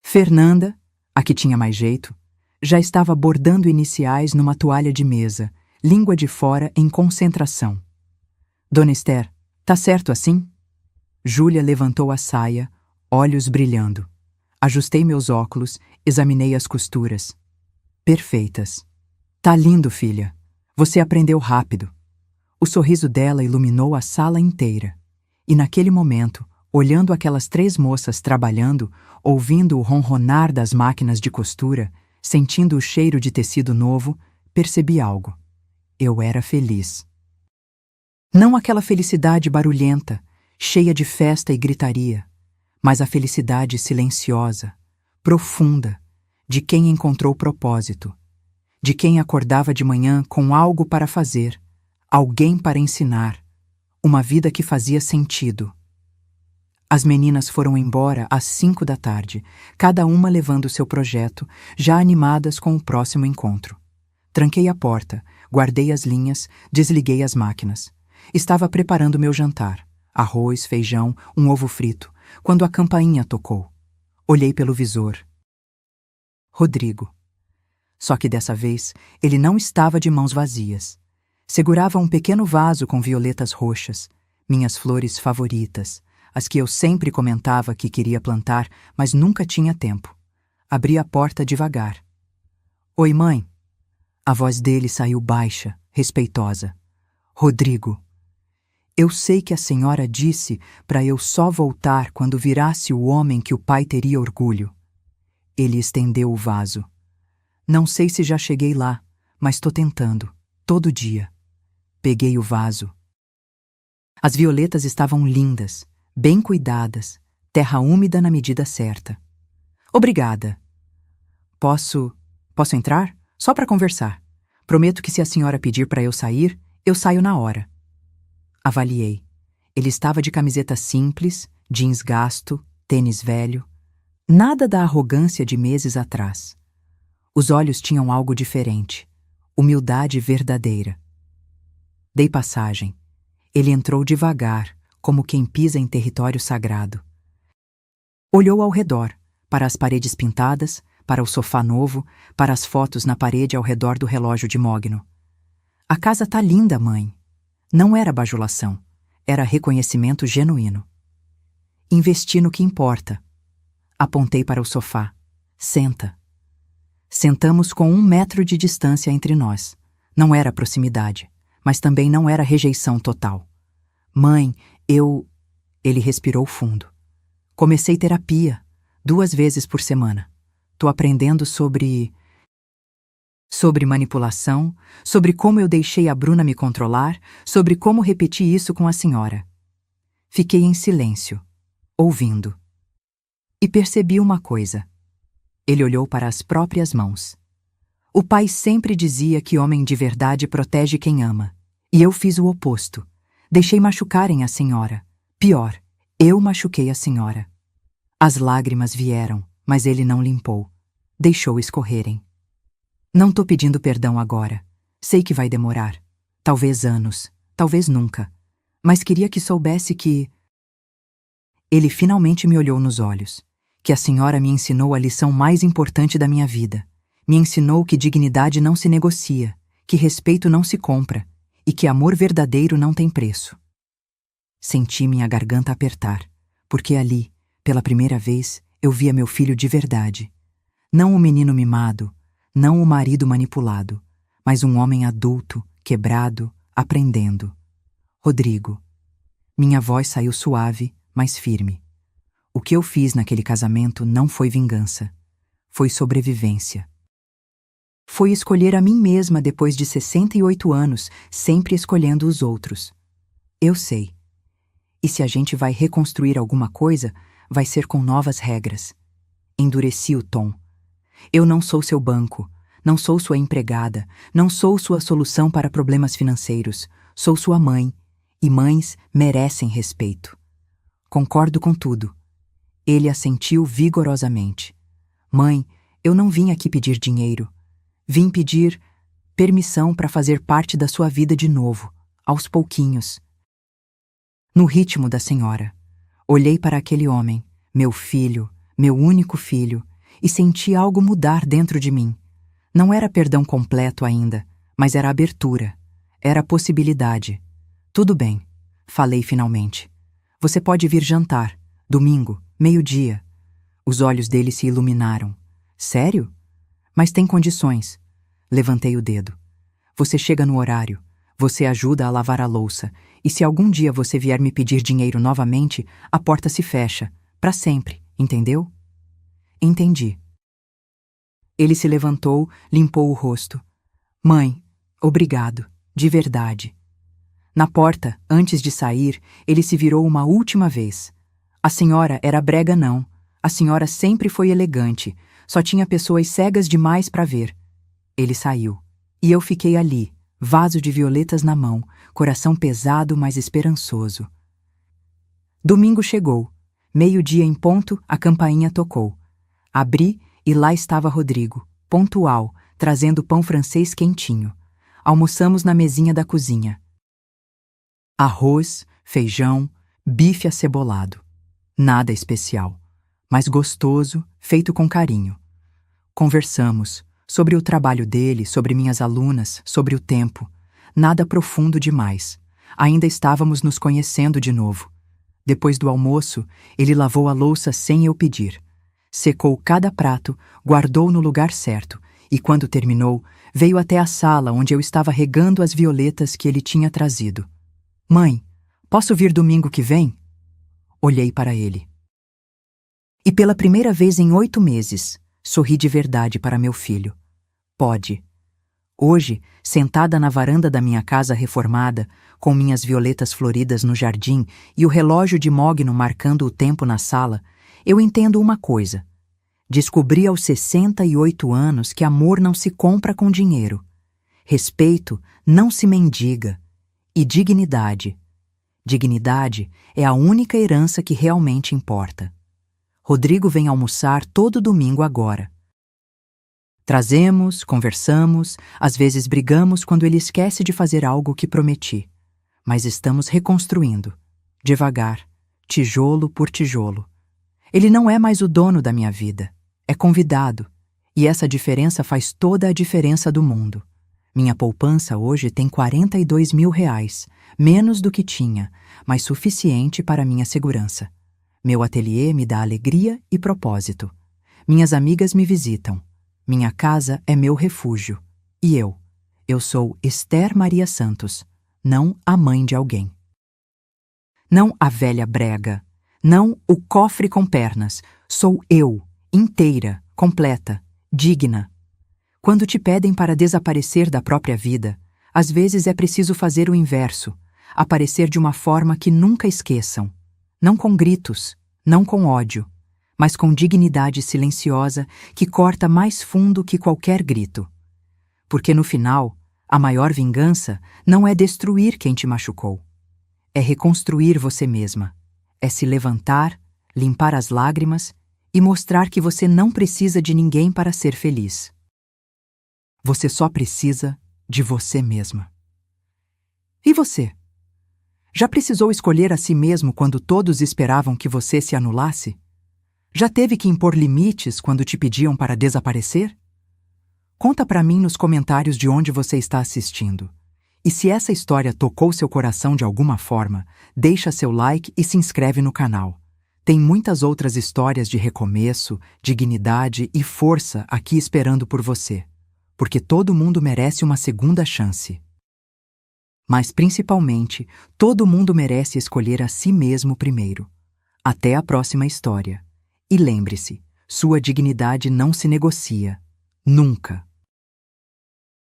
Speaker 1: Fernanda, a que tinha mais jeito, já estava bordando iniciais numa toalha de mesa, língua de fora em concentração. "Dona Esther, tá certo assim?" Júlia levantou a saia, olhos brilhando. Ajustei meus óculos, examinei as costuras. Perfeitas. Tá lindo, filha. Você aprendeu rápido. O sorriso dela iluminou a sala inteira. E naquele momento, olhando aquelas 3 moças trabalhando, ouvindo o ronronar das máquinas de costura, sentindo o cheiro de tecido novo, percebi algo. Eu era feliz. Não aquela felicidade barulhenta, cheia de festa e gritaria, mas a felicidade silenciosa, profunda, de quem encontrou propósito, de quem acordava de manhã com algo para fazer, alguém para ensinar, uma vida que fazia sentido. As meninas foram embora às 5 da tarde, cada uma levando seu projeto, já animadas com o próximo encontro. Tranquei a porta, guardei as linhas, desliguei as máquinas. Estava preparando meu jantar, arroz, feijão, um ovo frito, quando a campainha tocou. Olhei pelo visor. Rodrigo. Só que dessa vez, ele não estava de mãos vazias. Segurava um pequeno vaso com violetas roxas, minhas flores favoritas, as que eu sempre comentava que queria plantar, mas nunca tinha tempo. Abri a porta devagar. Oi, mãe. A voz dele saiu baixa, respeitosa. Rodrigo. Eu sei que a senhora disse para eu só voltar quando virasse o homem que o pai teria orgulho. Ele estendeu o vaso. Não sei se já cheguei lá, mas tô tentando, todo dia. Peguei o vaso. As violetas estavam lindas, bem cuidadas, terra úmida na medida certa. Obrigada. Posso entrar? Só para conversar. Prometo que se a senhora pedir para eu saio na hora. Avaliei. Ele estava de camiseta simples, jeans gasto, tênis velho. Nada da arrogância de meses atrás. Os olhos tinham algo diferente. Humildade verdadeira. Dei passagem. Ele entrou devagar, como quem pisa em território sagrado. Olhou ao redor, para as paredes pintadas, para o sofá novo, para as fotos na parede ao redor do relógio de mogno. A casa tá linda, mãe. Não era bajulação, era reconhecimento genuíno. Investi no que importa. Apontei para o sofá. Senta. Sentamos com 1 metro de distância entre nós. Não era proximidade, mas também não era rejeição total. Mãe, Ele respirou fundo. Comecei terapia, 2 vezes por semana. Tô aprendendo sobre manipulação, sobre como eu deixei a Bruna me controlar, sobre como repeti isso com a senhora. Fiquei em silêncio, ouvindo. E percebi uma coisa. Ele olhou para as próprias mãos. O pai sempre dizia que homem de verdade protege quem ama. E eu fiz o oposto. Deixei machucarem a senhora. Pior, eu machuquei a senhora. As lágrimas vieram, mas ele não limpou. Deixou escorrerem. Não tô pedindo perdão agora. Sei que vai demorar. Talvez anos, talvez nunca. Mas queria que soubesse que... Ele finalmente me olhou nos olhos. Que a senhora me ensinou a lição mais importante da minha vida. Me ensinou que dignidade não se negocia, que respeito não se compra e que amor verdadeiro não tem preço. Senti minha garganta apertar, porque ali, pela primeira vez, eu via meu filho de verdade. Não o menino mimado, não o marido manipulado, mas um homem adulto, quebrado, aprendendo. Rodrigo. Minha voz saiu suave, mas firme. O que eu fiz naquele casamento não foi vingança. Foi sobrevivência. Foi escolher a mim mesma depois de 68 anos, sempre escolhendo os outros. Eu sei. E se a gente vai reconstruir alguma coisa, vai ser com novas regras. Endureci o tom. Eu não sou seu banco, não sou sua empregada, não sou sua solução para problemas financeiros. Sou sua mãe, e mães merecem respeito. Concordo com tudo. Ele assentiu vigorosamente. Mãe, eu não vim aqui pedir dinheiro. Vim pedir permissão para fazer parte da sua vida de novo, aos pouquinhos. No ritmo da senhora. Olhei para aquele homem, meu filho, meu único filho, e senti algo mudar dentro de mim. Não era perdão completo ainda, mas era abertura. Era possibilidade. Tudo bem, falei finalmente. Você pode vir jantar, domingo, 12:00. Os olhos dele se iluminaram. Sério? Mas tem condições. Levantei o dedo. Você chega no horário. Você ajuda a lavar a louça. E se algum dia você vier me pedir dinheiro novamente, a porta se fecha. Para sempre, entendeu? Entendi. Ele se levantou, limpou o rosto. Mãe, obrigado, de verdade. Na porta, antes de sair, ele se virou uma última vez. A senhora era brega não. A senhora sempre foi elegante. Só tinha pessoas cegas demais para ver. Ele saiu. E eu fiquei ali, vaso de violetas na mão, coração pesado, mas esperançoso. Domingo chegou. 12:00 em ponto, a campainha tocou. Abri e lá estava Rodrigo, pontual, trazendo pão francês quentinho. Almoçamos na mesinha da cozinha. Arroz, feijão, bife acebolado. Nada especial, mas gostoso, feito com carinho. Conversamos sobre o trabalho dele, sobre minhas alunas, sobre o tempo. Nada profundo demais. Ainda estávamos nos conhecendo de novo. Depois do almoço, ele lavou a louça sem eu pedir. Secou cada prato, guardou no lugar certo e, quando terminou, veio até a sala onde eu estava regando as violetas que ele tinha trazido. Mãe, posso vir domingo que vem? Olhei para ele. E pela primeira vez em 8 meses, sorri de verdade para meu filho. Pode. Hoje, sentada na varanda da minha casa reformada, com minhas violetas floridas no jardim e o relógio de mogno marcando o tempo na sala, eu entendo uma coisa. Descobri aos 68 anos que amor não se compra com dinheiro. Respeito não se mendiga. E dignidade. Dignidade é a única herança que realmente importa. Rodrigo vem almoçar todo domingo agora. Trazemos, conversamos, às vezes brigamos quando ele esquece de fazer algo que prometi. Mas estamos reconstruindo, devagar, tijolo por tijolo. Ele não é mais o dono da minha vida, é convidado, e essa diferença faz toda a diferença do mundo. Minha poupança hoje tem R$ 42.000, menos do que tinha, mas suficiente para minha segurança. Meu ateliê me dá alegria e propósito. Minhas amigas me visitam. Minha casa é meu refúgio. E eu sou Esther Maria Santos, não a mãe de alguém. Não a velha brega, não o cofre com pernas. Sou eu, inteira, completa, digna. Quando te pedem para desaparecer da própria vida, às vezes é preciso fazer o inverso, aparecer de uma forma que nunca esqueçam. Não com gritos, não com ódio, mas com dignidade silenciosa que corta mais fundo que qualquer grito. Porque no final, a maior vingança não é destruir quem te machucou. É reconstruir você mesma. É se levantar, limpar as lágrimas e mostrar que você não precisa de ninguém para ser feliz. Você só precisa de você mesma. E você? Já precisou escolher a si mesmo quando todos esperavam que você se anulasse? Já teve que impor limites quando te pediam para desaparecer? Conta para mim nos comentários de onde você está assistindo. E se essa história tocou seu coração de alguma forma, deixa seu like e se inscreve no canal. Tem muitas outras histórias de recomeço, dignidade e força aqui esperando por você. Porque todo mundo merece uma segunda chance. Mas, principalmente, todo mundo merece escolher a si mesmo primeiro. Até a próxima história. E lembre-se, sua dignidade não se negocia. Nunca.